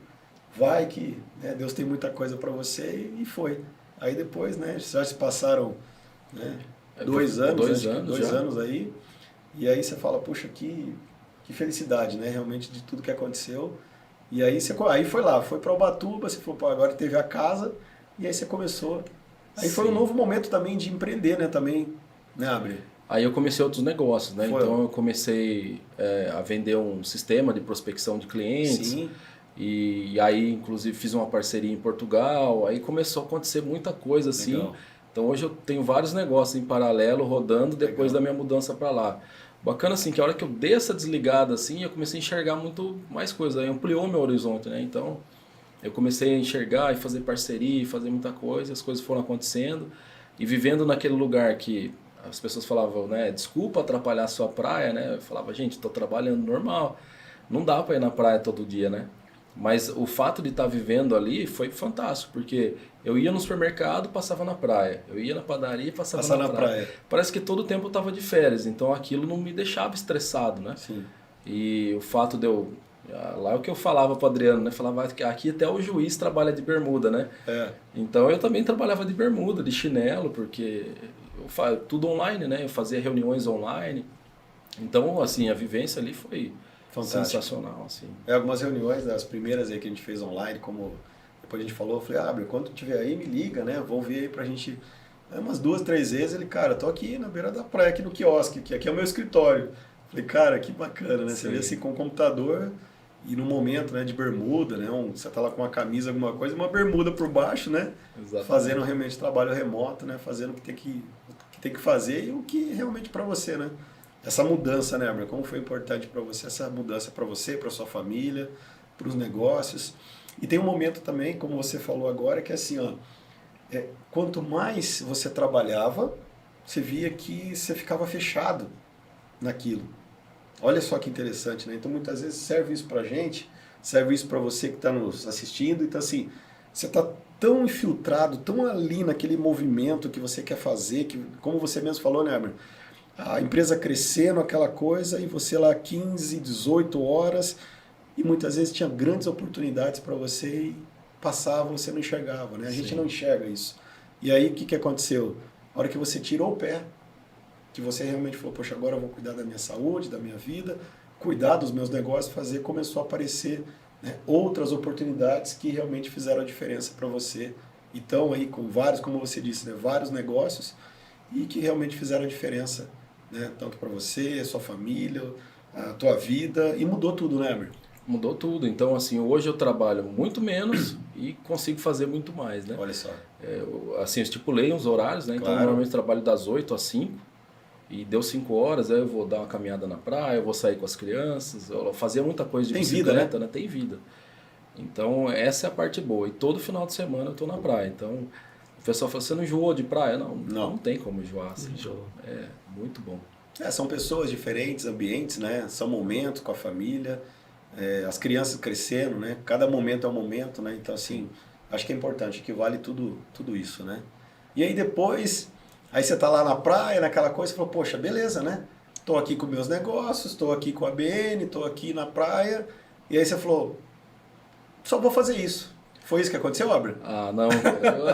vai que né, Deus tem muita coisa para você e foi. Aí depois, né, já se passaram né, 2 anos, dois já. anos aí, e aí você fala, puxa, que felicidade, né, realmente de tudo que aconteceu. E aí aí foi lá, foi para Ubatuba, você falou, pô, agora teve a casa, e aí você começou. Aí foi um Sim. novo momento também de empreender, né, também, né, Abner? Aí eu comecei outros negócios, né? Foi. Então eu comecei a vender um sistema de prospecção de clientes. Sim, E aí, inclusive, fiz uma parceria em Portugal. Aí começou a acontecer muita coisa assim. Legal. Então hoje eu tenho vários negócios em paralelo rodando depois Legal. da minha mudança para lá. Bacana assim que a hora que eu dei essa desligada assim, eu comecei a enxergar muito mais coisas. Aí ampliou meu horizonte, né? Então eu comecei a enxergar e fazer parceria, e fazer muita coisa. As coisas foram acontecendo e vivendo naquele lugar que as pessoas falavam, né? Desculpa atrapalhar a sua praia, né? Eu falava, gente, estou trabalhando normal. Não dá para ir na praia todo dia, né? Mas o fato de estar vivendo ali foi fantástico, porque eu ia no supermercado, passava na praia. Eu ia na padaria, passava na praia. Parece que todo o tempo eu estava de férias, então aquilo não me deixava estressado, né? sim. E o fato de eu... Lá é o que eu falava para o Adriano, né? Falava que aqui até o juiz trabalha de bermuda, né? É. Então eu também trabalhava de bermuda, de chinelo, porque tudo online, né? Eu fazia reuniões online. Então, assim, a vivência ali foi Fantástico. sensacional, assim. Algumas reuniões, as primeiras aí que a gente fez online, como depois a gente falou, eu falei, Abner, quando tiver aí, me liga, né? Vou ver aí pra gente... Umas 2, 3 vezes, ele, cara, tô aqui na beira da praia, aqui no quiosque, que aqui é o meu escritório. Falei, cara, que bacana, né? Você Sim. vê assim com o computador e no momento, né, de bermuda, né? Você tá lá com uma camisa, alguma coisa, uma bermuda por baixo, né? Exatamente. Fazendo realmente trabalho remoto, né? Fazendo o que tem que fazer e o que realmente para você, né? Essa mudança, né, Abner? Como foi importante para você essa mudança para você, para sua família, para os negócios. E tem um momento também, como você falou agora, que é assim, ó, quanto mais você trabalhava, você via que você ficava fechado naquilo. Olha só que interessante, né? Então muitas vezes serve isso pra gente, serve isso para você que está nos assistindo. Então assim, você está tão infiltrado, tão ali naquele movimento que você quer fazer, que como você mesmo falou, né, Abner? A empresa crescendo, aquela coisa, e você lá 15, 18 horas, e muitas vezes tinha grandes oportunidades para você e passava, você não enxergava, né? A gente Sim. não enxerga isso. E aí o que aconteceu? A hora que você tirou o pé, que você realmente falou, poxa, agora eu vou cuidar da minha saúde, da minha vida, cuidar dos meus negócios, começou a aparecer, né, outras oportunidades que realmente fizeram a diferença para você. Então aí com vários, como você disse, né, vários negócios e que realmente fizeram a diferença, né, tanto para você, a sua família, a tua vida, e mudou tudo, né, Amir? Mudou tudo. Então, assim, hoje eu trabalho muito menos e consigo fazer muito mais, né? Olha só. Assim, eu estipulei uns horários, né? Então, Claro. normalmente eu trabalho das 8 às 5 e deu 5 horas, aí eu vou dar uma caminhada na praia, eu vou sair com as crianças, eu fazia muita coisa de Tem vida, bicicleta, né? Tem vida. Então, essa é a parte boa. E todo final de semana eu tô na praia. Então, pessoal fala, você não enjoou de praia? Não, Não. não tem como enjoar. Assim. Enjoa. É, muito bom. São pessoas diferentes, ambientes, né? São momentos com a família, as crianças crescendo, né? Cada momento é um momento, né? Então, assim, acho que é importante, que vale tudo isso, né? E aí depois, aí você tá lá na praia, naquela coisa, você falou, poxa, beleza, né? Tô aqui com meus negócios, tô aqui com a BN, tô aqui na praia. E aí você falou, só vou fazer isso. Foi isso que aconteceu, Abner? Ah, não.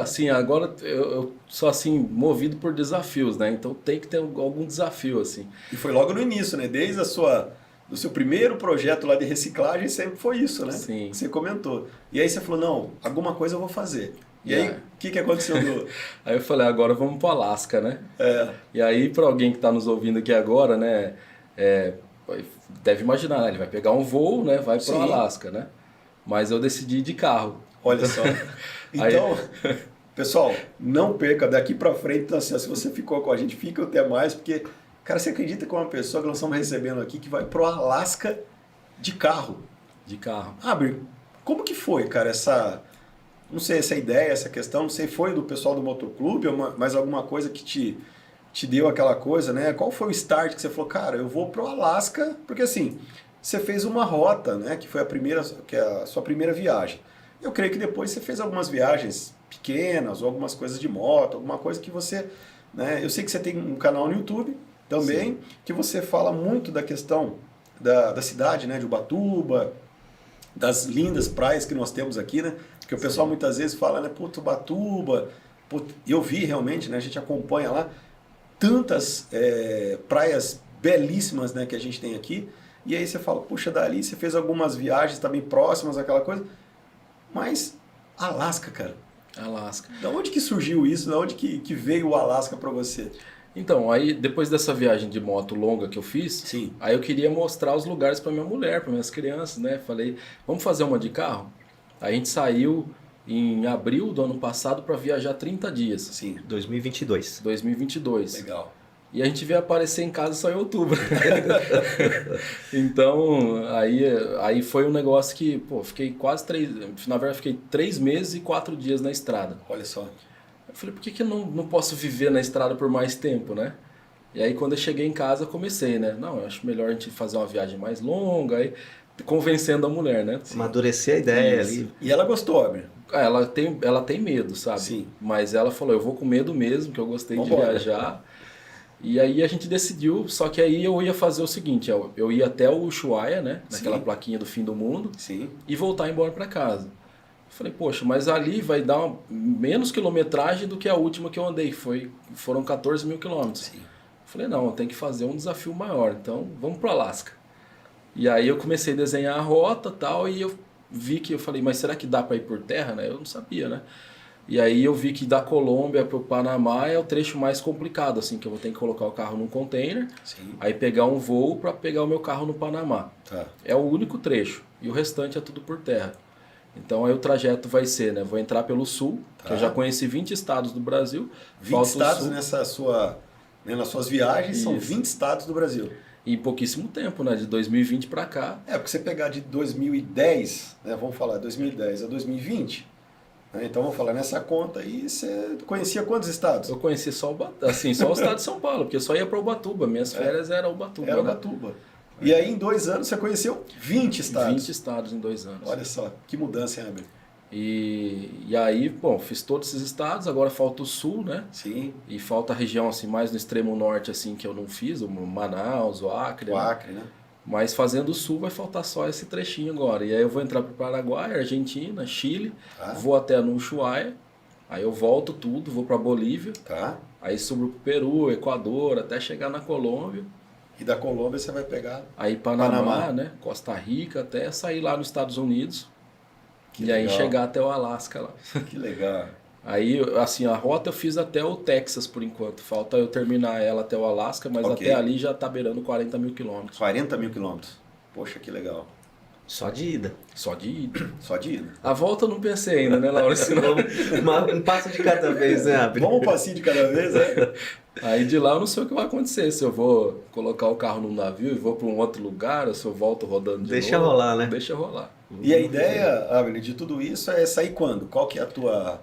Assim, agora eu sou assim, movido por desafios, né? Então tem que ter algum desafio, assim. E foi logo no início, né? Desde do seu primeiro projeto lá de reciclagem, sempre foi isso, né? Sim. Que você comentou. E aí você falou, não, alguma coisa eu vou fazer. E aí, É. o que aconteceu? Aí eu falei, agora vamos para Alasca, né? É, E aí, para alguém que está nos ouvindo aqui agora, né? Deve imaginar, né? Ele vai pegar um voo, né? Vai para Sim. o Alasca, né? Mas eu decidi ir de carro. olha só. Então, pessoal, não perca daqui pra frente. Então, assim, ó, se você ficou com a gente, fica até mais, porque, cara, você acredita que uma pessoa que nós estamos recebendo aqui que vai pro Alasca de carro? De carro. Abner, como que foi, cara, não sei, essa ideia, essa questão, não sei, foi do pessoal do motoclube ou mais alguma coisa que te deu aquela coisa, né? Qual foi o start que você falou, cara, eu vou pro Alasca, porque assim, você fez uma rota, né, que foi a sua primeira viagem. Eu creio que depois você fez algumas viagens pequenas, ou algumas coisas de moto, alguma coisa que você, né, eu sei que você tem um canal no YouTube também, Sim. que você fala muito da questão da cidade, né, de Ubatuba, das lindas praias que nós temos aqui, né? Porque o pessoal muitas vezes fala, né, puto, Ubatuba, eu vi realmente, né, a gente acompanha lá tantas praias belíssimas, né, que a gente tem aqui, e aí você fala, puxa, dali você fez algumas viagens também próximas àquela coisa, mas Alasca, cara, Alasca. da onde que surgiu isso? Da onde que veio o Alasca para você? Então, aí depois dessa viagem de moto longa que eu fiz, Sim. aí eu queria mostrar os lugares para minha mulher, para minhas crianças, né? Falei, vamos fazer uma de carro? Aí a gente saiu em abril do ano passado para viajar 30 dias, Sim, 2022. 2022. legal. E a gente veio aparecer em casa só em outubro. Então, aí foi um negócio que, pô, fiquei na verdade fiquei 3 meses e 4 dias na estrada. Olha só. Eu falei, por que eu não posso viver na estrada por mais tempo, né? E aí quando eu cheguei em casa, comecei, né? Não, eu acho melhor a gente fazer uma viagem mais longa, aí convencendo a mulher, né? Amadurecer a ideia Isso. ali. E ela gostou, Abner? Ela tem medo, sabe? Sim. Mas ela falou, eu vou com medo mesmo, que eu gostei Vambora. de viajar. E aí a gente decidiu, só que aí eu ia fazer o seguinte, eu ia até o Ushuaia, né? Naquela Sim. plaquinha do fim do mundo, Sim. e voltar embora para casa. Eu falei, poxa, mas ali vai dar menos quilometragem do que a última que eu andei, foram 14 mil quilômetros. Sim. Eu falei, não, eu tenho que fazer um desafio maior, então vamos pro Alasca. E aí eu comecei a desenhar a rota e tal, e eu vi que eu falei, mas será que dá para ir por terra, né? Eu não sabia, né? E aí eu vi que da Colômbia para o Panamá é o trecho mais complicado, assim, que eu vou ter que colocar o carro num container, Sim. aí pegar um voo para pegar o meu carro no Panamá. Tá. É o único trecho, e o restante é tudo por terra. Então aí o trajeto vai ser, né? Vou entrar pelo sul, Tá. que eu já conheci 20 estados do Brasil. 20 falta o estados sul, nas suas viagens, são Isso. 20 estados do Brasil. em pouquíssimo tempo, né? De 2020 para cá. Porque você pegar de 2010, né, vamos falar 2010 a 2020, né, então vamos falar nessa conta aí, você conhecia quantos estados? Eu conheci só o estado de São Paulo, porque eu só ia para Ubatuba. Minhas férias eram Ubatuba. Era né? Ubatuba. E aí em 2 anos você conheceu 20 estados. 20 estados em 2 anos. Olha só, que mudança, hein, Abel? E aí, bom, fiz todos esses estados, agora falta o sul, né? Sim, E falta a região assim mais no extremo norte assim que eu não fiz, o Manaus, o Acre, o né? Acre, né? Mas fazendo o sul vai faltar só esse trechinho agora. E aí eu vou entrar para o Paraguai, Argentina, Chile, Tá. vou até no Ushuaia, aí eu volto tudo, vou para Bolívia, Tá. aí subo pro Peru, Equador, até chegar na Colômbia, E da Colômbia você vai pegar... aí Panamá, Panamá. né? Costa Rica, até sair lá nos Estados Unidos. Que e aí legal. chegar até o Alasca lá. Que legal. Aí, assim, a rota eu fiz até o Texas por enquanto. Falta eu terminar ela até o Alasca, mas Ok. até ali já tá beirando 40 mil quilômetros. 40 mil quilômetros. Poxa, que legal. Só de ida. Só de ida. Só de ida. A volta eu não pensei ainda, né, Laurence? Um passo de cada vez, né, Abner? Vamos um passinho de cada vez, né? Aí de lá eu não sei o que vai acontecer. Se eu vou colocar o carro num navio e vou para um outro lugar, ou se eu volto rodando de Deixa novo. rolar, né? Deixa rolar. E a ideia, Abel, de tudo isso é sair quando? Qual que é a tua...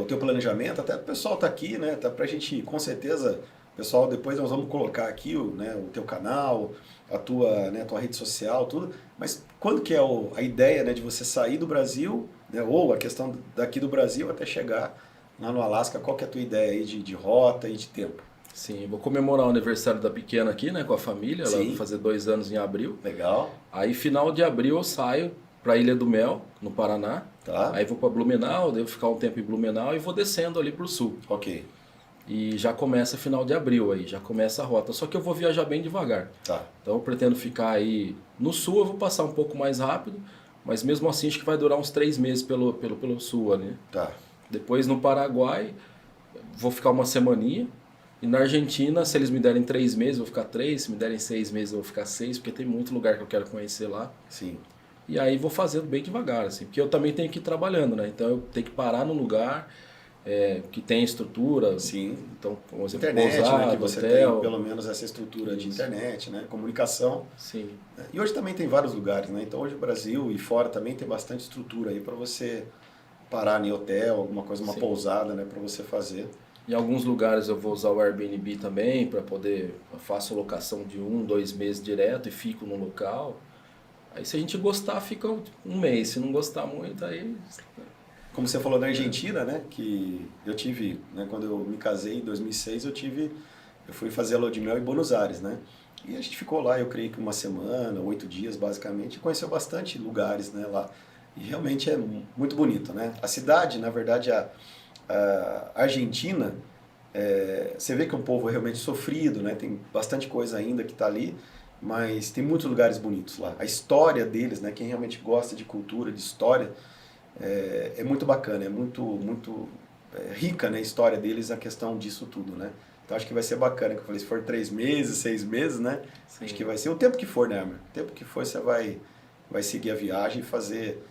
o teu planejamento, até o pessoal tá aqui, né? Tá pra gente, com certeza, pessoal, depois nós vamos colocar aqui o teu canal, tua rede social, tudo. Mas quando que é a ideia, né, de você sair do Brasil, né, ou a questão daqui do Brasil até chegar lá no Alasca, qual que é a tua ideia aí de rota e de tempo? Sim, vou comemorar o aniversário da pequena aqui, né, com a família. Ela Sim. vai fazer 2 anos em abril. Legal. Aí, final de abril, eu saio para Ilha do Mel, no Paraná. Tá. Aí vou para Blumenau, devo ficar um tempo em Blumenau e vou descendo ali pro sul. Ok. E já começa final de abril aí, já começa a rota. Só que eu vou viajar bem devagar. Tá. Então eu pretendo ficar aí no sul, eu vou passar um pouco mais rápido, mas mesmo assim acho que vai durar uns 3 meses pelo sul ali. Tá. Depois no Paraguai, vou ficar uma semaninha. E na Argentina, se eles me derem 3 meses, eu vou ficar 3. Se me derem 6 meses, eu vou ficar 6, porque tem muito lugar que eu quero conhecer lá. Sim. E aí vou fazendo bem devagar, assim, porque eu também tenho que ir trabalhando, né? Então eu tenho que parar no lugar que tem estrutura. Sim. Então, como exemplo, Internet, pousada, né, que você hotel. tem pelo menos essa estrutura de internet, né, comunicação. Sim. E hoje também tem vários lugares, né? Então hoje o Brasil e fora também tem bastante estrutura aí para você parar em hotel, alguma coisa, uma Sim. pousada, né, para você fazer. Em alguns lugares eu vou usar o Airbnb também para poder, eu faço locação de 1, 2 meses direto e fico no local. Aí se a gente gostar, fica um mês. Se não gostar muito, aí... Como você falou da Argentina, né, que eu tive, né, quando eu me casei em 2006, eu fui fazer a lua de mel em Buenos Aires, né? E a gente ficou lá, eu creio que uma semana, 8 dias basicamente, e conheceu bastante lugares, né, lá. E realmente é muito bonito, né? A cidade, na verdade, a Argentina, você vê que é um povo realmente sofrido, né? Tem bastante coisa ainda que está ali, mas tem muitos lugares bonitos lá. A história deles, né? Quem realmente gosta de cultura, de história, é muito bacana, é muito rica, né, a história deles, a questão disso tudo, né? Então acho que vai ser bacana, que eu falei, se for 3 meses, 6 meses, né? Sim. Acho que vai ser o tempo que for, né, Amber? O tempo que for, você vai seguir a viagem e fazer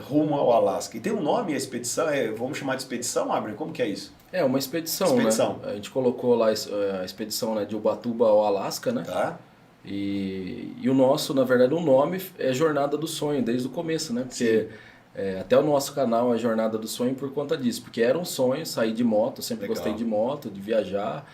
rumo ao Alasca. E tem um nome a expedição, vamos chamar de expedição, Amber? Como que é isso? É uma expedição, Expedição. né? A gente colocou lá a expedição, né, de Ubatuba ao Alasca, né? Tá? E o nosso, na verdade, o nome é Jornada do Sonho, desde o começo, né? Porque até o nosso canal é Jornada do Sonho por conta disso. Porque era um sonho sair de moto, eu sempre Legal. gostei de moto, de viajar.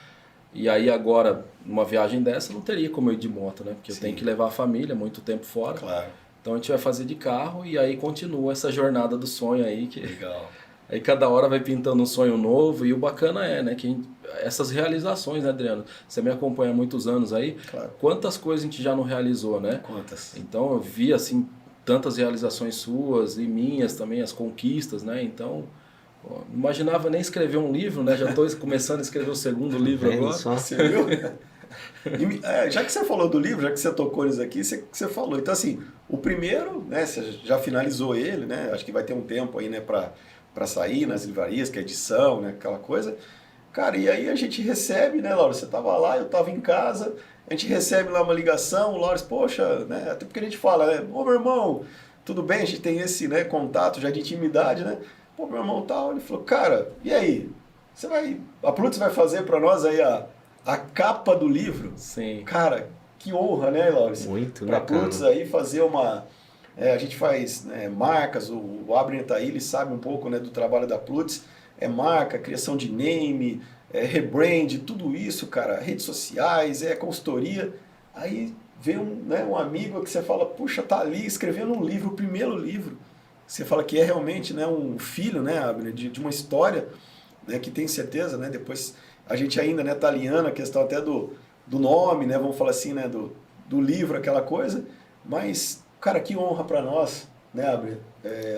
E aí agora, numa viagem dessa, não teria como eu ir de moto, né? Porque eu Sim. tenho que levar a família muito tempo fora. Claro. Então a gente vai fazer de carro e aí continua essa jornada do sonho aí. Legal. Aí cada hora vai pintando um sonho novo e o bacana né, que essas realizações, né, Adriano? Você me acompanha há muitos anos aí, Claro. quantas coisas a gente já não realizou, né? Quantas? Então eu vi, assim, tantas realizações suas e minhas também, as conquistas, né? Então, não imaginava nem escrever um livro, né? Já estou começando a escrever o segundo livro Vendo agora. só? Você viu? Já que você falou do livro, já que você tocou nisso aqui, você falou. Então, assim, o primeiro, né, você já finalizou ele, né? Acho que vai ter um tempo aí, né, para sair nas livrarias, que é edição, né, aquela coisa. Cara, e aí a gente recebe, né, Laura? Você tava lá, eu tava em casa, a gente recebe lá uma ligação, o Laura, poxa, né? Até porque a gente fala, né? Ô, meu irmão, tudo bem? A gente tem esse, né, contato já de intimidade, né? Pô, meu irmão tal, ele falou, cara, e aí? A Plutz vai fazer para nós aí a capa do livro? Sim. Cara, que honra, né, Laura? Muito, Pra né, cara? Plutz aí fazer uma... a gente faz, né, marcas, o Abner tá aí, ele sabe um pouco, né, do trabalho da Plutz. Marca, criação de name, rebrand, tudo isso, cara, redes sociais, consultoria. Aí vem um amigo que você fala, puxa, tá ali escrevendo um livro, o primeiro livro. Você fala que é realmente, né, um filho, né, Abner, de uma história, né, que tem certeza, né, depois a gente ainda, né, tá alinhando a questão até do nome, né, vamos falar assim, né, do livro, aquela coisa, mas, cara, que honra para nós, né, Abner,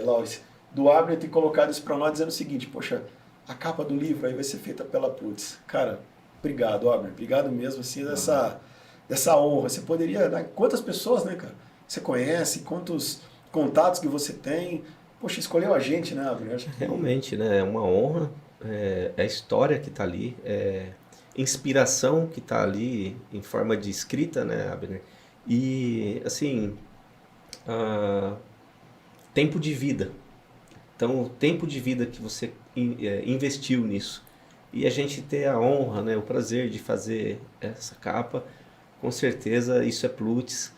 Laurice, do Abner ter colocado isso para nós dizendo o seguinte, poxa, a capa do livro aí vai ser feita pela Plutz. Cara, obrigado, Abner, obrigado mesmo, assim, dessa honra. Você poderia, né, quantas pessoas, né, cara, você conhece, quantos contatos que você tem, poxa, escolheu a gente, né, Abner? Acho que... Realmente, né? É uma honra, é a história que está ali, inspiração que está ali em forma de escrita, né, Abner? E, assim, tempo de vida. Então, o tempo de vida que você investiu nisso. E a gente ter a honra, né, o prazer de fazer essa capa, com certeza isso é Plutz.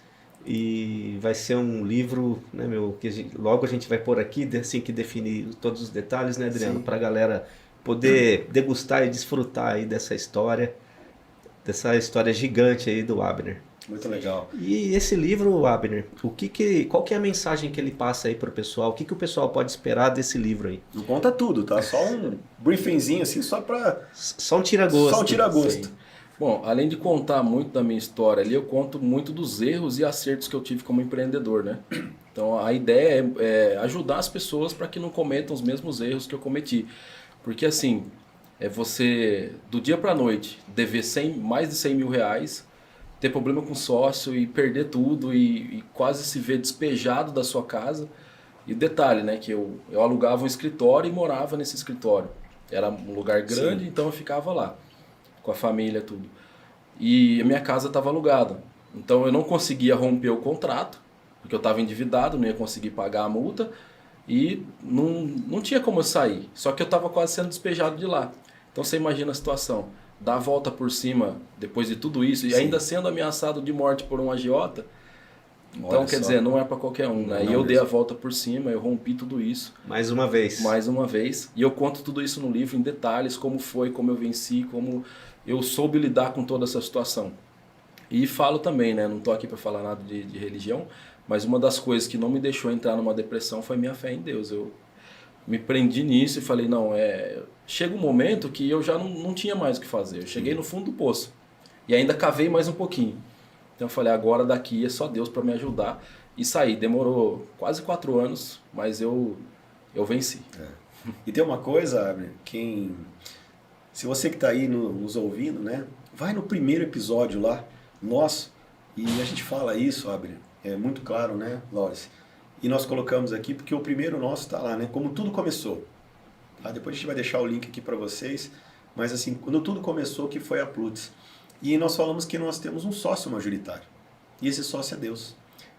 E vai ser um livro, né, meu, que logo a gente vai pôr aqui, assim que definir todos os detalhes, né, Adriano? Para a galera poder degustar e desfrutar aí dessa história gigante aí do Abner. Muito legal. E esse livro, Abner, qual que é a mensagem que ele passa aí pro pessoal? O que o pessoal pode esperar desse livro aí? Não conta tudo, tá? Só um briefingzinho assim, só um tira-gosto. Só um tira-gosto. Sim. Bom, além de contar muito da minha história ali, eu conto muito dos erros e acertos que eu tive como empreendedor, né? Então a ideia é ajudar as pessoas para que não cometam os mesmos erros que eu cometi. Porque assim, é você do dia para noite dever mais de 100 mil reais, ter problema com sócio e perder tudo e quase se ver despejado da sua casa. E detalhe, né, que eu alugava um escritório e morava nesse escritório. Era um lugar grande, então eu ficava lá, com a família, tudo. E a minha casa estava alugada. Então eu não conseguia romper o contrato, porque eu estava endividado, não ia conseguir pagar a multa e não tinha como eu sair. Só que eu estava quase sendo despejado de lá. Então você imagina a situação, dar a volta por cima depois de tudo isso e ainda sendo ameaçado de morte por um agiota. Então, quer dizer, não é para qualquer um, né? E eu dei a volta por cima, eu rompi tudo isso. Mais uma vez. Mais uma vez. E eu conto tudo isso no livro em detalhes, como foi, como eu venci, como eu soube lidar com toda essa situação. E falo também, né? Não tô aqui para falar nada de religião, mas uma das coisas que não me deixou entrar numa depressão foi minha fé em Deus. Eu me prendi nisso e falei, não, chega um momento que eu já não tinha mais o que fazer. Eu cheguei no fundo do poço e ainda cavei mais um pouquinho. Então eu falei, agora daqui é só Deus para me ajudar. E saí. Demorou quase 4 anos, mas eu venci. E tem uma coisa, Abner, se você que está aí nos ouvindo, né, vai no primeiro episódio lá, nosso, e a gente fala isso, Abner, é muito claro, né, Laures? E nós colocamos aqui porque o primeiro nosso está lá, né, como tudo começou. Tá? Depois a gente vai deixar o link aqui para vocês, mas assim, quando tudo começou, que foi a Plutz. E nós falamos que nós temos um sócio majoritário. E esse sócio é Deus.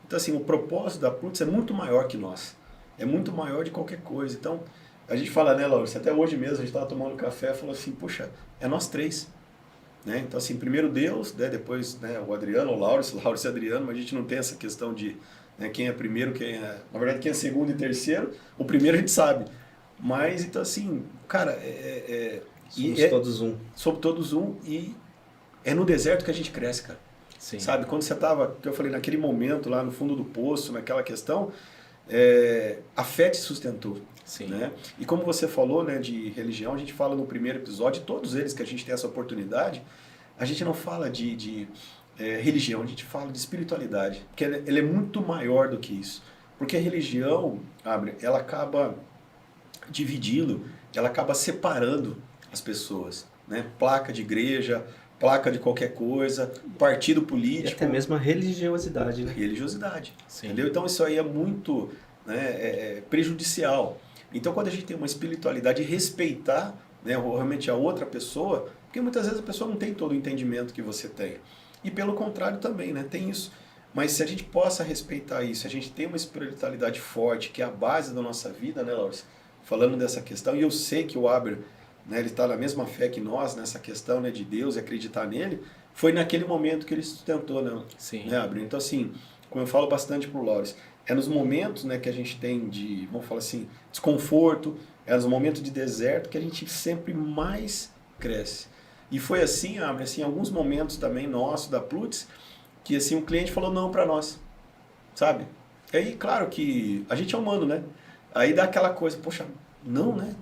Então, assim, o propósito da Plutz é muito maior que nós. É muito maior de qualquer coisa. Então, a gente fala, né, Laura? Até hoje mesmo, a gente estava tomando café e falou assim, puxa, é nós três. Né? Então, assim, primeiro Deus, né, depois, né, o Adriano, o Laura e Adriano, mas a gente não tem essa questão de, né, quem é primeiro, na verdade, quem é segundo e terceiro. O primeiro a gente sabe. Mas, então, assim, cara, somos todos um. Somos todos um e é no deserto que a gente cresce, cara. Sim. Sabe, quando você estava, que eu falei, naquele momento lá no fundo do poço, naquela questão, a fé te sustentou. Sim. Né? E como você falou, né, de religião, a gente fala no primeiro episódio, todos eles que a gente tem essa oportunidade, a gente não fala de religião, a gente fala de espiritualidade, porque ela é muito maior do que isso. Porque a religião, ela acaba dividindo, ela acaba separando as pessoas. Né? Placa de igreja, placa de qualquer coisa, partido político. E até mesmo a religiosidade. Né? Religiosidade. Sim. Entendeu? Então isso aí é muito, né, prejudicial. Então quando a gente tem uma espiritualidade e respeitar, né, realmente a outra pessoa, porque muitas vezes a pessoa não tem todo o entendimento que você tem. E pelo contrário também, né, tem isso. Mas se a gente possa respeitar isso, a gente tem uma espiritualidade forte, que é a base da nossa vida, né, Laura? Falando dessa questão, e eu sei que o Abner, né, ele está na mesma fé que nós, nessa questão, né, de Deus e acreditar nele, foi naquele momento que ele sustentou, né, Sim. né, Abner? Então, assim, como eu falo bastante para o Laures, é nos momentos, né, que a gente tem de, vamos falar assim, desconforto, é nos momentos de deserto que a gente sempre mais cresce. E foi assim, Abner, assim, alguns momentos também nossos, da Plutz, que assim, um cliente falou não para nós, sabe? E aí, claro que a gente é humano, né? Aí dá aquela coisa, poxa, não, né?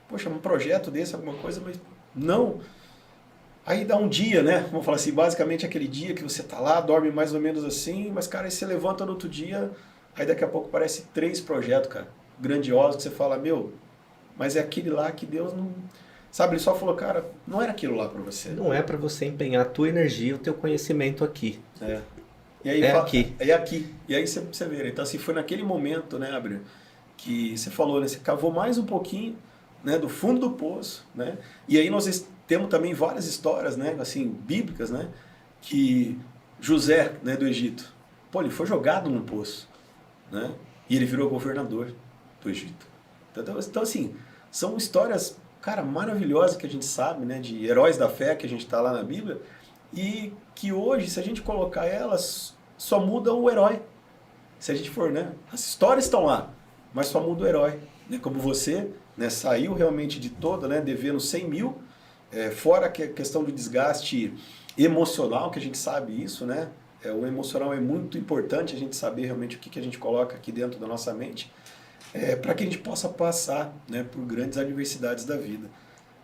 Poxa, um projeto desse, alguma coisa, mas não. Aí dá um dia, né? Vamos falar assim, basicamente aquele dia que você tá lá, dorme mais ou menos assim, mas, cara, aí você levanta no outro dia, aí daqui a pouco parece 3 projetos, cara, grandiosos, que você fala, meu, mas é aquele lá que Deus não... Sabe, ele só falou, cara, não era aquilo lá para você. Não é para você empenhar a tua energia, o teu conhecimento aqui. E aí, aqui. É aqui. E aí você vê, então assim, foi naquele momento, né, Abner, que você falou, né, você cavou mais um pouquinho, né, do fundo do poço, né, e aí nós temos também várias histórias, né, assim, bíblicas, né, que José, né, do Egito, pô, ele foi jogado no poço, né, e ele virou governador do Egito. Então assim, são histórias, cara, maravilhosas que a gente sabe, né, de heróis da fé que a gente está lá na Bíblia, e que hoje, se a gente colocar elas, só muda o herói. Se a gente for, né? As histórias estão lá, mas só muda o herói. Né? Como você, né, saiu realmente de toda, né, devendo 100 mil, fora que a questão do desgaste emocional, que a gente sabe isso, né? O emocional é muito importante a gente saber realmente o que a gente coloca aqui dentro da nossa mente, para que a gente possa passar, né, por grandes adversidades da vida.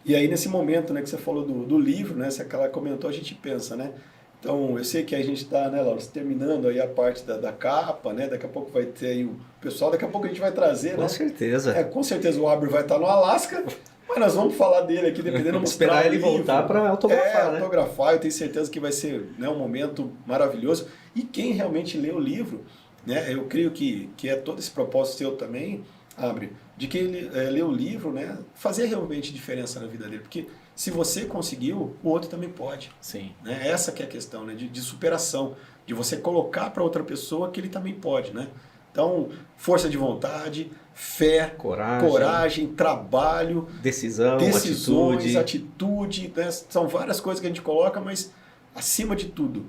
E aí nesse momento, né, que você falou do livro, né, se aquela comentou, a gente pensa, né? Então eu sei que a gente está, né, Laura, terminando aí a parte da capa, né? Daqui a pouco vai ter aí o pessoal, daqui a pouco a gente vai trazer, Com né? certeza. Com certeza o Abner vai estar no Alasca, mas nós vamos falar dele aqui, dependendo do esperar ele voltar para autografar, né? Autografar, eu tenho certeza que vai ser, né, um momento maravilhoso. E quem realmente lê o livro, né, eu creio que é todo esse propósito seu também, Abner, de que ele lê o livro, né, fazer realmente diferença na vida dele. Porque se você conseguiu, o outro também pode. Sim. Né? Essa que é a questão, né, de superação, de você colocar para outra pessoa que ele também pode, né? Então, força de vontade, fé, coragem, trabalho, decisões, atitude, né? São várias coisas que a gente coloca, mas acima de tudo,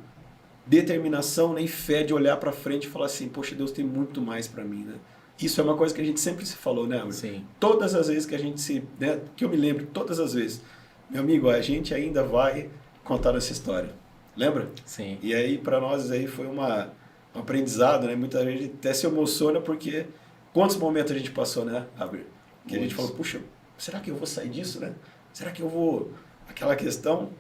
determinação, né, e fé de olhar para frente e falar assim, poxa, Deus tem muito mais para mim, né? Isso é uma coisa que a gente sempre se falou, né, Amor? Sim. Todas as vezes que a gente né, que eu me lembro, todas as vezes, meu amigo, a gente ainda vai contar essa história. Lembra? Sim. E aí, para nós, aí foi um aprendizado, né? Muita gente até se emociona porque quantos momentos a gente passou, né, Abner? Que a gente falou, puxa, será que eu vou sair disso, né? Será que eu vou... Aquela questão,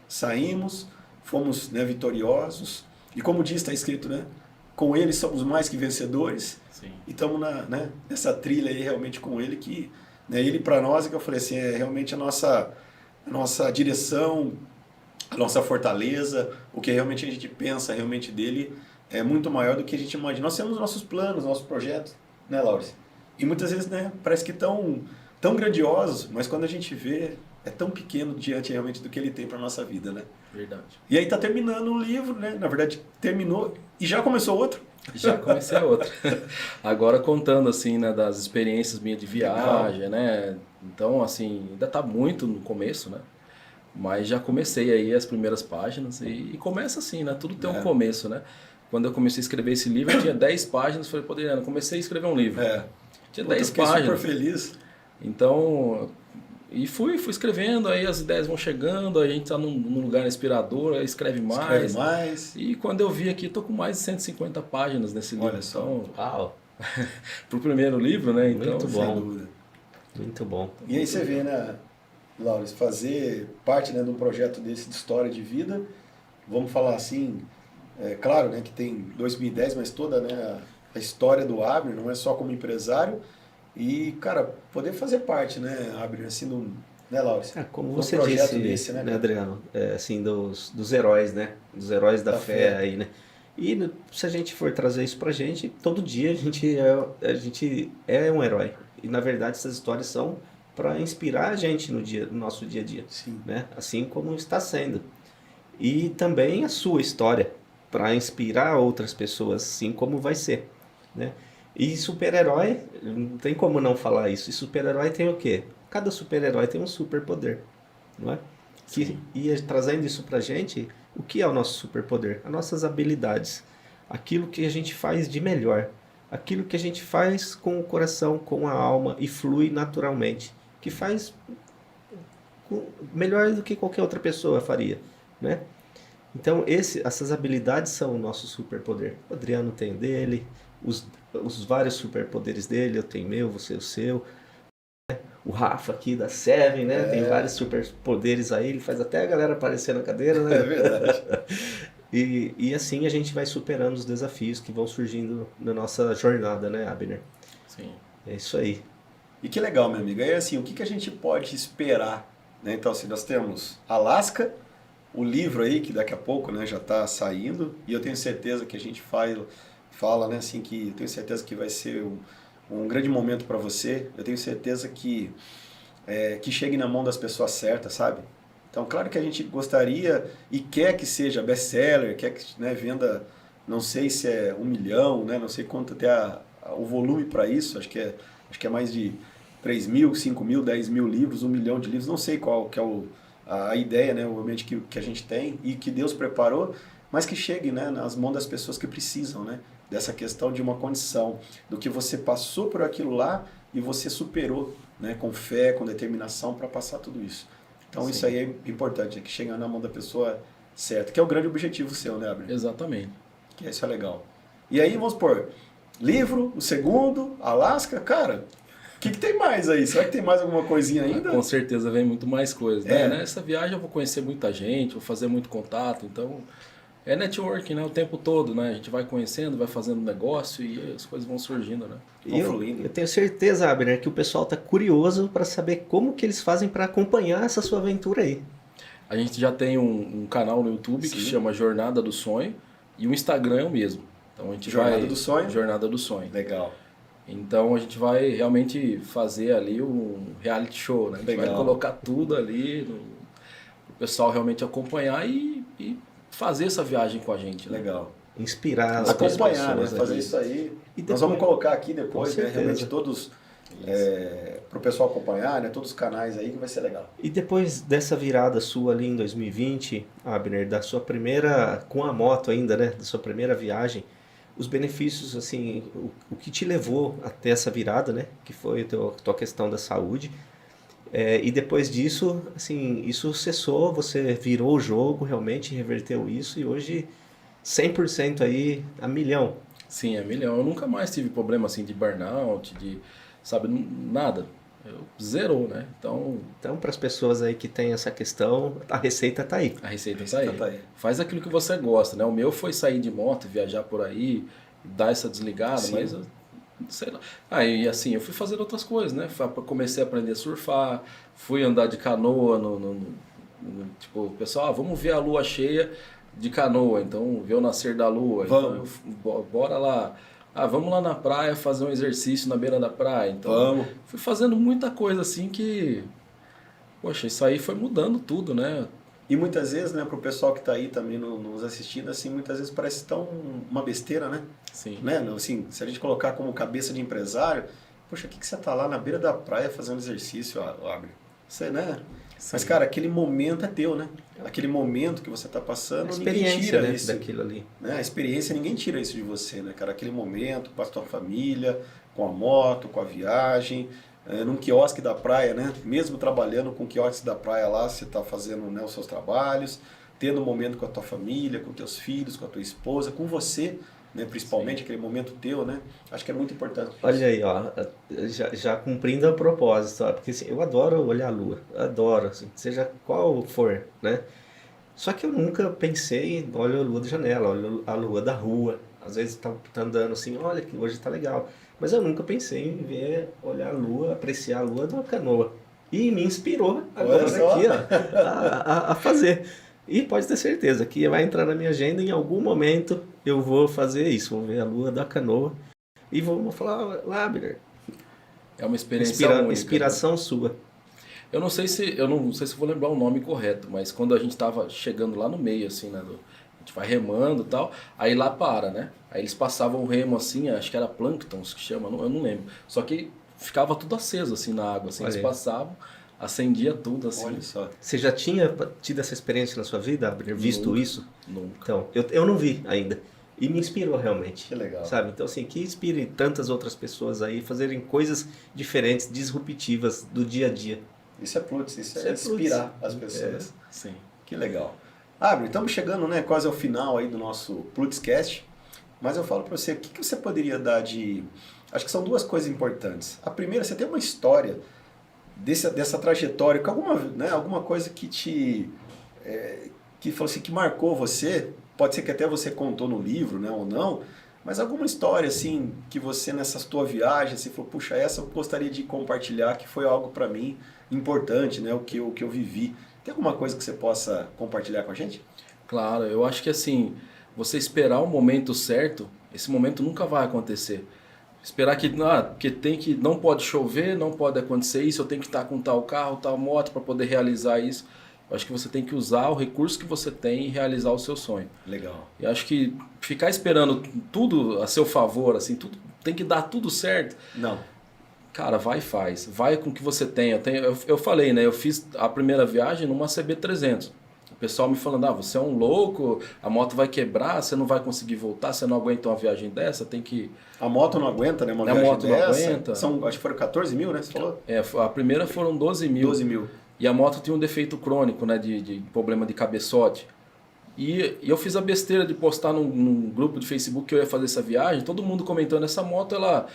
saímos, fomos, né, vitoriosos. E como diz, está escrito, né? Com ele somos mais que vencedores. Sim. E estamos né, nessa trilha aí realmente com ele, que, né, ele para nós, é que eu falei assim, é realmente a nossa direção, a nossa fortaleza, o que realmente a gente pensa realmente dele é muito maior do que a gente imagina. Nós temos nossos planos, nossos projetos, né, Laurence? E muitas vezes, né, parece que tão grandiosos, mas quando a gente vê, é tão pequeno diante realmente do que ele tem para nossa vida, né? Verdade. E aí tá terminando o livro, né? Na verdade, terminou e já começou outro. Já comecei a outra. Agora contando, assim, né, das experiências minhas de viagem, né? Então, assim, ainda tá muito no começo, né? Mas já comecei aí as primeiras páginas e começa assim, né? Tudo tem um começo, né? Quando eu comecei a escrever esse livro, eu tinha 10 páginas, falei, Adriano, comecei a escrever um livro. Tinha 10 páginas. Super feliz. Então, e fui escrevendo, aí as ideias vão chegando, a gente tá num lugar inspirador, aí escreve mais. E quando eu vi aqui, tô com mais de 150 páginas nesse livro. Olha só. Então, Uau! Pro primeiro livro, né? Então, Muito bom. Sem dúvida. Muito bom. E aí você vê, né, Laurence, fazer parte, né, de um projeto desse de história de vida, vamos falar assim, claro, né, que tem 2010, mas toda, né, a história do Abner, não é só como empresário, e, cara, poder fazer parte, né, Abner, assim, né, Laurence? Como você disse, né, Adriano, assim, dos heróis, né, dos heróis da fé aí, né, e se a gente for trazer isso pra gente, todo dia a gente é um herói, e na verdade essas histórias são para inspirar a gente no nosso dia a dia. Sim. Né? Assim como está sendo. E também a sua história, para inspirar outras pessoas, assim como vai ser. Né? E super-herói, não tem como não falar isso. E super-herói tem o quê? Cada super-herói tem um superpoder. Não é? E trazendo isso para a gente, o que é o nosso superpoder? As nossas habilidades. Aquilo que a gente faz de melhor. Aquilo que a gente faz com o coração, com a alma e flui naturalmente. Que faz melhor do que qualquer outra pessoa faria, né? Então essas habilidades são o nosso superpoder. O Adriano tem o dele, os vários superpoderes dele, eu tenho meu, você o seu. Né? O Rafa aqui da Seven, né? Tem vários superpoderes aí, ele faz até a galera aparecer na cadeira, né? É verdade. E assim a gente vai superando os desafios que vão surgindo na nossa jornada, né, Abner? Sim. É isso aí. E que legal, meu amigo. Aí, assim, o que a gente pode esperar? Né? Então, assim, nós temos Alasca, o livro aí, que daqui a pouco, né, já está saindo, e eu tenho certeza que a gente fala, né, assim, que eu tenho certeza que vai ser um grande momento para você. Eu tenho certeza que chegue na mão das pessoas certas, sabe? Então, claro que a gente gostaria e quer que seja best-seller, quer que, né, venda, não sei se é 1 milhão, né, não sei quanto até o volume para isso, acho que é mais de 3 mil, 5 mil, 10 mil livros, 1 milhão de livros, não sei qual que é a ideia, né, obviamente, que a gente tem e que Deus preparou, mas que chegue, né, nas mãos das pessoas que precisam, né, dessa questão de uma condição, do que você passou por aquilo lá e você superou, né, com fé, com determinação para passar tudo isso. Então Sim. isso aí é importante, é que chega na mão da pessoa certa, que é o grande objetivo seu, né, Abner? Exatamente. Que isso é legal. E aí, vamos supor, livro, o segundo, Alasca, cara, o que tem mais aí? Será que tem mais alguma coisinha ainda? Com certeza vem muito mais coisas, né? É. Nessa viagem eu vou conhecer muita gente, vou fazer muito contato, então é networking, né? O tempo todo, né? A gente vai conhecendo, vai fazendo negócio e as coisas vão surgindo, né? E eu fluindo. tenho certeza, Abner, que o pessoal tá curioso para saber como que eles fazem para acompanhar essa sua aventura aí. A gente já tem um canal no YouTube que Sim. chama Jornada do Sonho e o Instagram é o mesmo. Então a gente Jornada vai... do Sonho? Jornada do Sonho. Legal. Então a gente vai realmente fazer ali um reality show, né? A gente vai Legal. colocar tudo ali o pessoal realmente acompanhar e fazer essa viagem com a gente, né? Legal. Inspirar as outras Acompanhar, né? pessoas Fazer ali. isso aí. E Nós depois- vamos colocar aqui depois, Com né? Realmente certeza. todos, para o pessoal acompanhar, né? Todos os canais aí que vai ser legal. E depois dessa virada sua ali em 2020, Abner, da sua primeira, com a moto ainda, né, da sua primeira viagem, os benefícios, assim, o que te levou até essa virada, né, que foi a tua questão da saúde, e depois disso, assim, isso cessou, você virou o jogo, realmente reverteu isso e hoje 100% aí a milhão. Sim, é milhão. Eu nunca mais tive problema assim de burnout, de, sabe, nada. Eu zerou, né? Então Então, para as pessoas aí que têm essa questão, a receita tá aí. a receita tá aí. Tá aí. Faz aquilo que você gosta, né? O meu foi sair de moto, viajar por aí, dar essa desligada, Sim. mas eu, sei lá. Aí assim, eu fui fazendo outras coisas, né? Comecei a aprender a surfar, fui andar de canoa tipo, o pessoal, vamos ver a lua cheia de canoa, então ver o nascer da lua. Vamos. Então, bora lá. Vamos lá na praia fazer um exercício na beira da praia. Então, Vamos. fui fazendo muita coisa assim que, poxa, isso aí foi mudando tudo, né? E muitas vezes, né, pro pessoal que tá aí também nos assistindo, assim, muitas vezes parece tão uma besteira, né? Sim. Né? Assim, se a gente colocar como cabeça de empresário, poxa, o que você tá lá na beira da praia fazendo exercício, Abner? Você, né? Mas, cara, aquele momento é teu, né? Aquele momento que você tá A passando, ninguém experiência, tira né, isso. daquilo ali. Né? A experiência, ninguém tira isso de você, né, cara? Aquele momento com a tua família, com a moto, com a viagem, num quiosque da praia, né? Mesmo trabalhando com quiosques da praia lá, você tá fazendo, né, os seus trabalhos, tendo um momento com a tua família, com teus filhos, com a tua esposa, com você, né? Principalmente aquele momento teu, né? Acho que é muito importante. Olha aí, ó, já cumprindo a propósito, ó, porque assim, eu adoro olhar a lua, adoro, assim, seja qual for, né? Só que eu nunca pensei em olha a lua da janela, olha a lua da rua. Às vezes tá andando assim, olha que hoje tá legal. Mas eu nunca pensei em ver, olhar a lua, apreciar a lua da canoa. E me inspirou agora Olha só. aqui, ó, a fazer. E pode ter certeza que vai entrar na minha agenda em algum momento eu vou fazer isso, vou ver a lua da canoa e vou falar, Abner, É uma experiência única, né? inspiração sua. Eu não sei se eu vou lembrar o nome correto, mas quando a gente tava chegando lá no meio, assim, né? A gente vai remando e tal, aí lá para, né? Aí eles passavam o remo assim, acho que era plânctons que chama, eu não lembro. Só que ficava tudo aceso assim na água, assim, Olha eles aí. passavam, acendia tudo assim. Olha só. Você já tinha tido essa experiência na sua vida, Abner? Visto Nunca. isso? Nunca. Então, eu não vi ainda. E me inspirou realmente. Que legal. Sabe? Então, assim, que inspire tantas outras pessoas aí fazerem coisas diferentes, disruptivas do dia a dia. Isso é Plutz, isso Isso é é inspirar Plutz. as pessoas. Sim. Que legal. Abner, estamos chegando, né, quase ao final aí do nosso Plutzcast, mas eu falo para você, o que você poderia dar de... Acho que são duas coisas importantes. A primeira, você tem uma história dessa trajetória, com alguma coisa que que falou assim, que marcou você, pode ser que até você contou no livro, né, ou não, mas alguma história assim que você nessa tua viagem, assim, falou, puxa, essa eu gostaria de compartilhar, que foi algo para mim importante, né, o que eu vivi. Tem alguma coisa que você possa compartilhar com a gente? Claro, eu acho que assim, você esperar o momento certo, esse momento nunca vai acontecer. Esperar que não pode chover, não pode acontecer isso, eu tenho que estar com tal carro, tal moto para poder realizar isso. Eu acho que você tem que usar o recurso que você tem e realizar o seu sonho. Legal. Eu acho que ficar esperando tudo a seu favor, assim, tudo tem que dar tudo certo. Não. Cara, vai e faz. Vai com o que você tem. Eu falei, né? Eu fiz a primeira viagem numa CB300. pessoal me falando, você é um louco, a moto vai quebrar, você não vai conseguir voltar, você não aguenta uma viagem dessa, tem que... A moto não aguenta, né? Uma A viagem moto não dessa. aguenta. Acho que foram 14 mil, né? Você falou? A primeira foram 12 mil. 12 mil. E a moto tinha um defeito crônico, né, de problema de cabeçote. E eu fiz a besteira de postar num grupo de Facebook que eu ia fazer essa viagem, todo mundo comentando, essa moto, ela...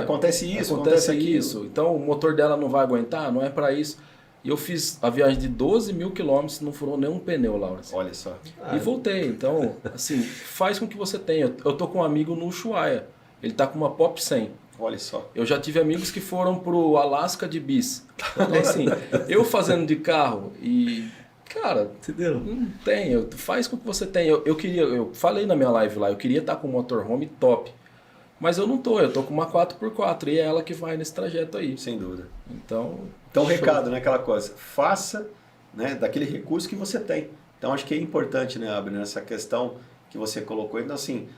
acontece isso, acontece isso. Então o motor dela não vai aguentar, não é para isso. E eu fiz a viagem de 12 mil quilômetros, não furou nenhum pneu, Laura. Olha só. E voltei. Então, assim, faz com que você tenha. Eu tô com um amigo no Ushuaia, ele tá com uma Pop 100. Olha só. Eu já tive amigos que foram pro Alasca de bis. Então, assim, eu fazendo de carro e... Cara, entendeu? Não tem, faz com que você tenha. Eu falei na minha live lá, eu queria estar com um motorhome top. Mas eu não tô, eu tô com uma 4x4 e é ela que vai nesse trajeto aí. Sem dúvida. Então o recado, né? Aquela coisa, faça, né, daquele recurso que você tem. Então acho que é importante, né, Abner, essa questão que você colocou. Então assim,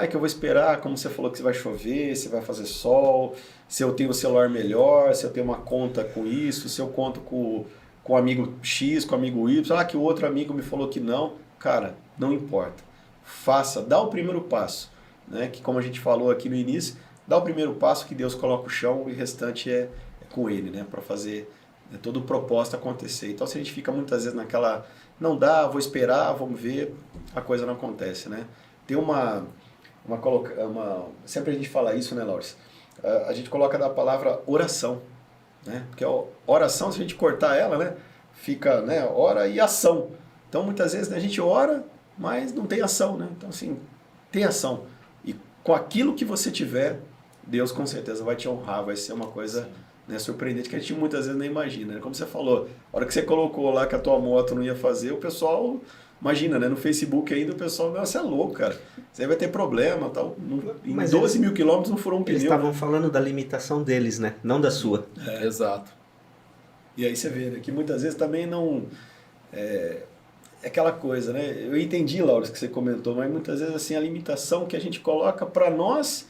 é que eu vou esperar, como você falou que vai chover, se vai fazer sol, se eu tenho o celular melhor, se eu tenho uma conta com isso, se eu conto com o amigo X, com o amigo Y, que o outro amigo me falou que não. Cara, não importa. Faça, dá o primeiro passo, né? Que como a gente falou aqui no início, dá o primeiro passo que Deus coloca o chão e o restante é com Ele, né? Para fazer todo o propósito acontecer. Então se a gente fica muitas vezes naquela, não dá, vou esperar, vamos ver, a coisa não acontece, né? Tem sempre a gente fala isso, né, Laura? A gente coloca da palavra oração, né? Porque a oração, se a gente cortar ela, né, fica, né, ora e ação. Então muitas vezes, né, a gente ora, mas não tem ação, né? Então assim, tem ação. E com aquilo que você tiver, Deus com certeza vai te honrar, vai ser uma coisa, né, surpreendente que a gente muitas vezes nem imagina, né? Como você falou, a hora que você colocou lá que a tua moto não ia fazer, o pessoal, imagina, né, no Facebook ainda o pessoal, você é louco, cara, você vai ter problema, tal. Em 12 mil quilômetros não furou um pneu. Eles estavam falando da limitação deles, né? Não da sua. Exato. E aí você vê, né, que muitas vezes também não... É aquela coisa, né? Eu entendi, Laura, que você comentou, mas muitas vezes assim, a limitação que a gente coloca para nós,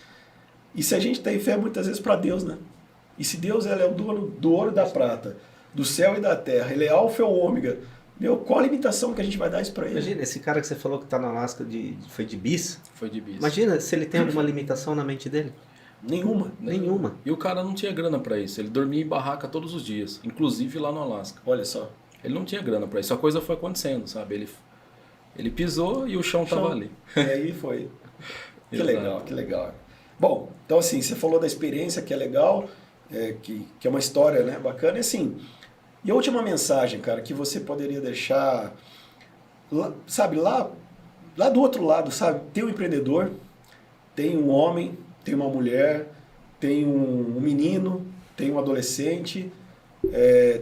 e se a gente tem fé, muitas vezes para Deus, né? E se Deus ele é o dono do ouro e da prata, do céu e da terra, ele é alfa e o ômega, qual a limitação que a gente vai dar isso para ele? Imagina, esse cara que você falou que tá na Alasca foi de bis? Foi de bis. Imagina se ele tem alguma limitação na mente dele. Nenhuma. E o cara não tinha grana para isso, ele dormia em barraca todos os dias, inclusive lá no Alasca. Olha só. Ele não tinha grana para isso, a coisa foi acontecendo, sabe? Ele pisou e o chão estava ali. E aí foi. Que legal, que legal. Bom, então assim, você falou da experiência que é legal, que é uma história, né, bacana, e assim, e a última mensagem, cara, que você poderia deixar, sabe, lá do outro lado, sabe, tem um empreendedor, tem um homem, tem uma mulher, tem um menino, tem um adolescente,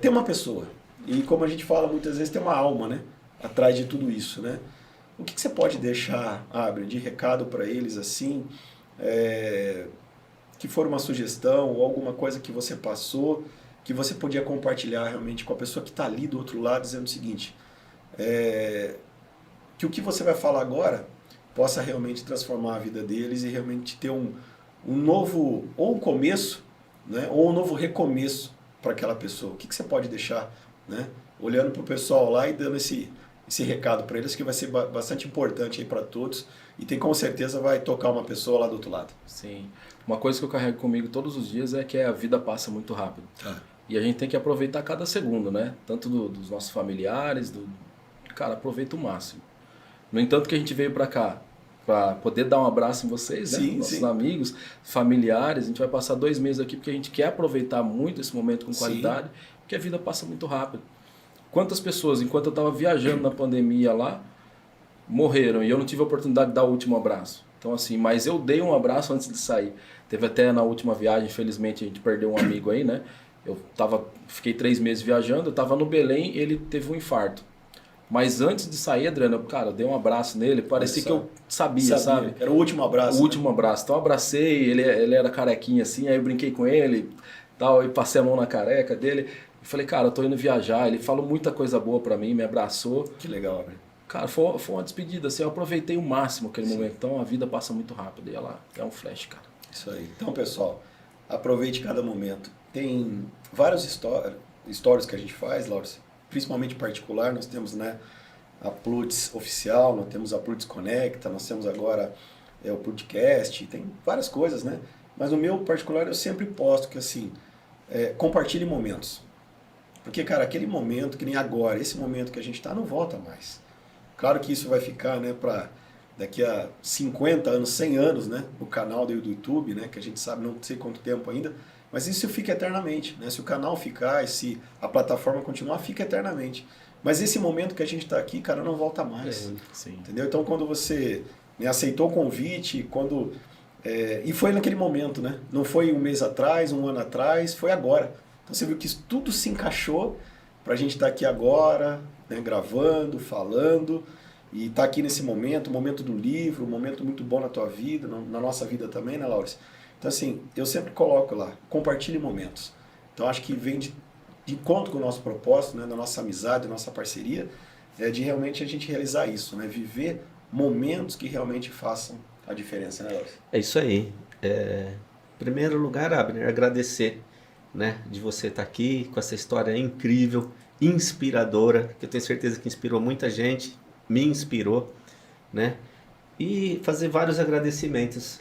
tem uma pessoa. E como a gente fala muitas vezes, tem uma alma, né, atrás de tudo isso, né? O que você pode deixar, Abner, de recado para eles assim, que for uma sugestão ou alguma coisa que você passou, que você podia compartilhar realmente com a pessoa que está ali do outro lado, dizendo o seguinte, que o que você vai falar agora possa realmente transformar a vida deles e realmente ter um novo, ou um começo, né, ou um novo recomeço para aquela pessoa. O que você pode deixar, né, olhando para o pessoal lá e dando esse recado para eles, que vai ser bastante importante aí para todos e tem com certeza vai tocar uma pessoa lá do outro lado. Sim. Uma coisa que eu carrego comigo todos os dias é que a vida passa muito rápido. E a gente tem que aproveitar cada segundo, né? Tanto dos nossos familiares, cara, aproveita o máximo. No entanto que a gente veio para cá para poder dar um abraço em vocês, né? Nossos amigos, familiares, a gente vai passar 2 meses aqui porque a gente quer aproveitar muito esse momento com qualidade, porque a vida passa muito rápido. Quantas pessoas, enquanto eu estava viajando na pandemia lá, morreram e eu não tive a oportunidade de dar o último abraço. Então assim, mas eu dei um abraço antes de sair. Teve até na última viagem, infelizmente a gente perdeu um amigo aí, né? Fiquei 3 meses viajando, eu estava no Belém, ele teve um infarto. Mas antes de sair, Adriano, eu dei um abraço nele, parecia que eu sabia, sabe? Era o último abraço. O último abraço. Então eu abracei, ele era carequinha assim, aí eu brinquei com ele, tal, e passei a mão na careca dele. E falei, cara, eu tô indo viajar. Ele falou muita coisa boa pra mim, me abraçou. Que legal, velho. Cara, foi uma despedida, assim, eu aproveitei o máximo aquele momento. Então a vida passa muito rápido e ela é um flash, cara. Isso aí. Então, pessoal, aproveite cada momento. Tem várias histórias que a gente faz, Laura, principalmente particular. Nós temos, né, a Plutz Oficial, nós temos a Plutz Conecta, nós temos agora o podcast, tem várias coisas, né? Mas no meu particular eu sempre posto que assim, compartilhe momentos. Porque, cara, aquele momento, que nem agora, esse momento que a gente está, não volta mais. Claro que isso vai ficar, né, para daqui a 50 anos, 100 anos, né, no canal do YouTube, né, que a gente sabe não sei quanto tempo ainda, mas isso fica eternamente, né? Se o canal ficar e se a plataforma continuar, fica eternamente. Mas esse momento que a gente está aqui, cara, não volta mais. Sim. Entendeu? Então, quando você aceitou o convite, e foi naquele momento, né? Não foi um mês atrás, um ano atrás, foi agora. Então você viu que isso tudo se encaixou para a gente estar aqui agora, né, gravando, falando, e estar aqui nesse momento, o momento do livro, um momento muito bom na tua vida, na nossa vida também, né, Laura? Então assim, eu sempre coloco lá, compartilhe momentos. Então acho que vem de encontro com o nosso propósito, né, da nossa amizade, da nossa parceria, de realmente a gente realizar isso, né, viver momentos que realmente façam a diferença, né, Laura? É isso aí. Em primeiro lugar, Abner, agradecer, né, de você estar aqui com essa história incrível, inspiradora, que eu tenho certeza que inspirou muita gente, me inspirou, né? E fazer vários agradecimentos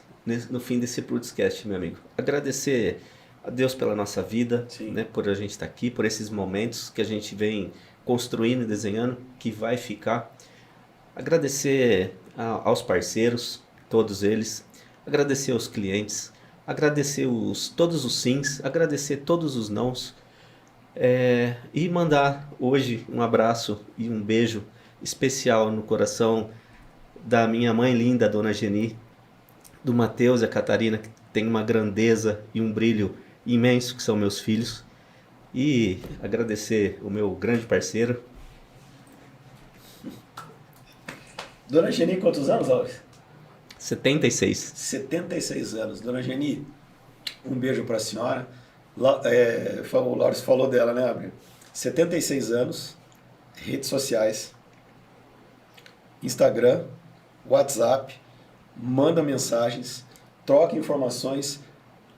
no fim desse podcast, meu amigo. Agradecer a Deus pela nossa vida, né, por a gente estar aqui, por esses momentos que a gente vem construindo e desenhando, que vai ficar. Agradecer aos parceiros, todos eles, agradecer aos clientes, agradecer todos os sims, agradecer todos os nãos, e mandar hoje um abraço e um beijo especial no coração da minha mãe linda, Dona Geni, do Matheus e a Catarina, que tem uma grandeza e um brilho imenso, que são meus filhos, e agradecer o meu grande parceiro. Dona Geni, quantos anos, Laura? 76. 76 anos. Dona Geni, um beijo para a senhora. O Laura falou dela, né, Abner? 76 anos, redes sociais, Instagram, WhatsApp, manda mensagens, troca informações,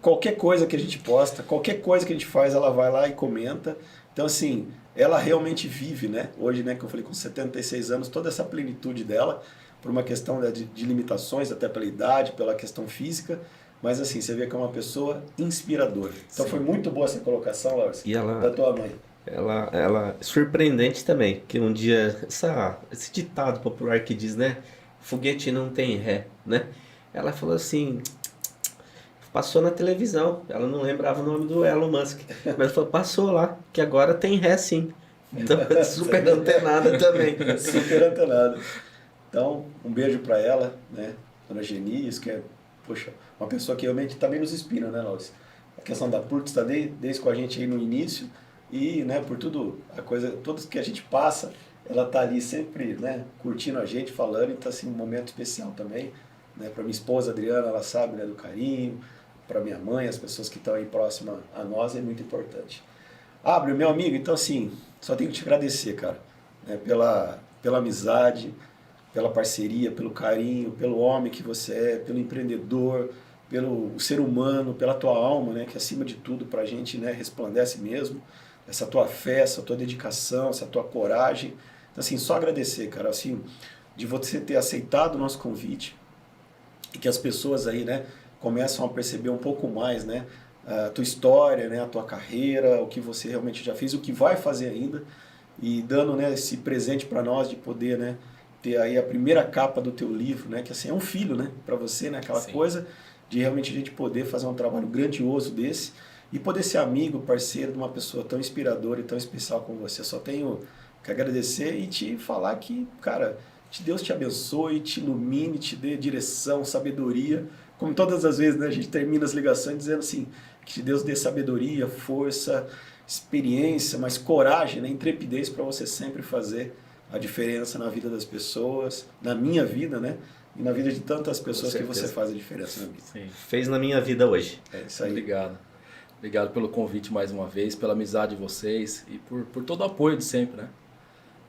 qualquer coisa que a gente posta, qualquer coisa que a gente faz, ela vai lá e comenta. Então, assim, ela realmente vive, né? Hoje, né, que eu falei, com 76 anos, toda essa plenitude dela, por uma questão de limitações, até pela idade, pela questão física, mas assim, você vê que é uma pessoa inspiradora. Então foi muito boa essa colocação, Laura, da tua mãe. Ela surpreendente também, que um dia, esse ditado popular que diz, né, foguete não tem ré, né? Ela falou assim, passou na televisão, ela não lembrava o nome do Elon Musk, mas falou, passou lá, que agora tem ré sim. Então, super antenada também. Super antenada. Então, um beijo para ela, né, Dona Geni, isso que é, poxa, uma pessoa que realmente também nos inspira, né, Laura? A questão da Plutz está desde com a gente aí no início, e, né, por tudo que a gente passa, ela tá ali sempre, né, curtindo a gente, falando, então assim, um momento especial também, né, para minha esposa Adriana, ela sabe, né, do carinho, para minha mãe, as pessoas que estão aí próximas a nós, é muito importante. Abner, meu amigo, então assim, só tenho que te agradecer, cara, né, pela amizade, pela parceria, pelo carinho, pelo homem que você é, pelo empreendedor, pelo ser humano, pela tua alma, né, que acima de tudo pra gente, né, resplandece mesmo, essa tua fé, essa tua dedicação, essa tua coragem. Então assim, só agradecer, cara, assim, de você ter aceitado o nosso convite e que as pessoas aí, né, começam a perceber um pouco mais, né, a tua história, né, a tua carreira, o que você realmente já fez, o que vai fazer ainda, e dando, né, esse presente para nós de poder, né, ter aí a primeira capa do teu livro, né, que assim é um filho, né, para você, né, aquela coisa de realmente a gente poder fazer um trabalho grandioso desse e poder ser amigo, parceiro de uma pessoa tão inspiradora e tão especial como você. Eu só tenho que agradecer e te falar que, cara, Deus te abençoe, te ilumine, te dê direção, sabedoria. Como todas as vezes, né, a gente termina as ligações dizendo assim, que Deus dê sabedoria, força, experiência, mas coragem, né, intrepidez para você sempre fazer a diferença na vida das pessoas, na minha vida, né? E na vida de tantas pessoas que você faz a diferença na vida. Sim. Fez na minha vida hoje. É isso aí. Obrigado. Obrigado pelo convite mais uma vez, pela amizade de vocês e por todo o apoio de sempre, né?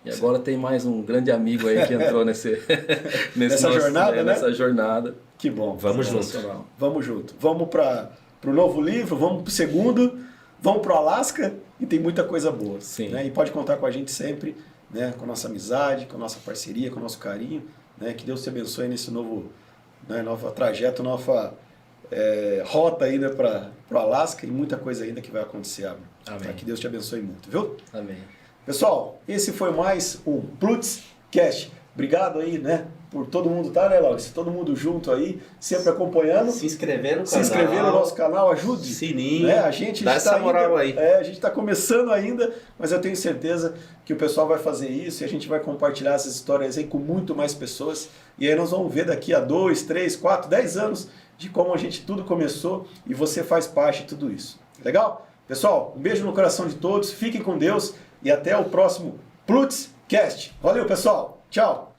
E agora tem mais um grande amigo aí que entrou nessa jornada, né? Nessa jornada. Que bom. Vamos junto. Vamos junto. Vamos para o novo livro, vamos para o segundo, vamos para o Alasca e tem muita coisa boa. Sim. Né? E pode contar com a gente sempre. né, com a nossa amizade, com a nossa parceria, com o nosso carinho, né, que Deus te abençoe nesse novo, né, nova trajeto, nova rota ainda para o Alasca e muita coisa ainda que vai acontecer, Abner. Amém. Tá? Que Deus te abençoe muito, viu? Amém. Pessoal, esse foi mais um Plutzcast. Obrigado aí, né, por todo mundo, tá, né, Laurence? Todo mundo junto aí, sempre acompanhando. Se inscrever no canal. Se inscrever no nosso canal, ajude. Sininho. Né? A gente dá está essa moral ainda, aí. a gente está começando ainda, mas eu tenho certeza que o pessoal vai fazer isso e a gente vai compartilhar essas histórias aí com muito mais pessoas. E aí nós vamos ver daqui a 2, 3, 4, 10 anos de como a gente tudo começou e você faz parte de tudo isso. Legal? Pessoal, um beijo no coração de todos, fiquem com Deus e até o próximo Plutzcast. Valeu, pessoal. Tchau.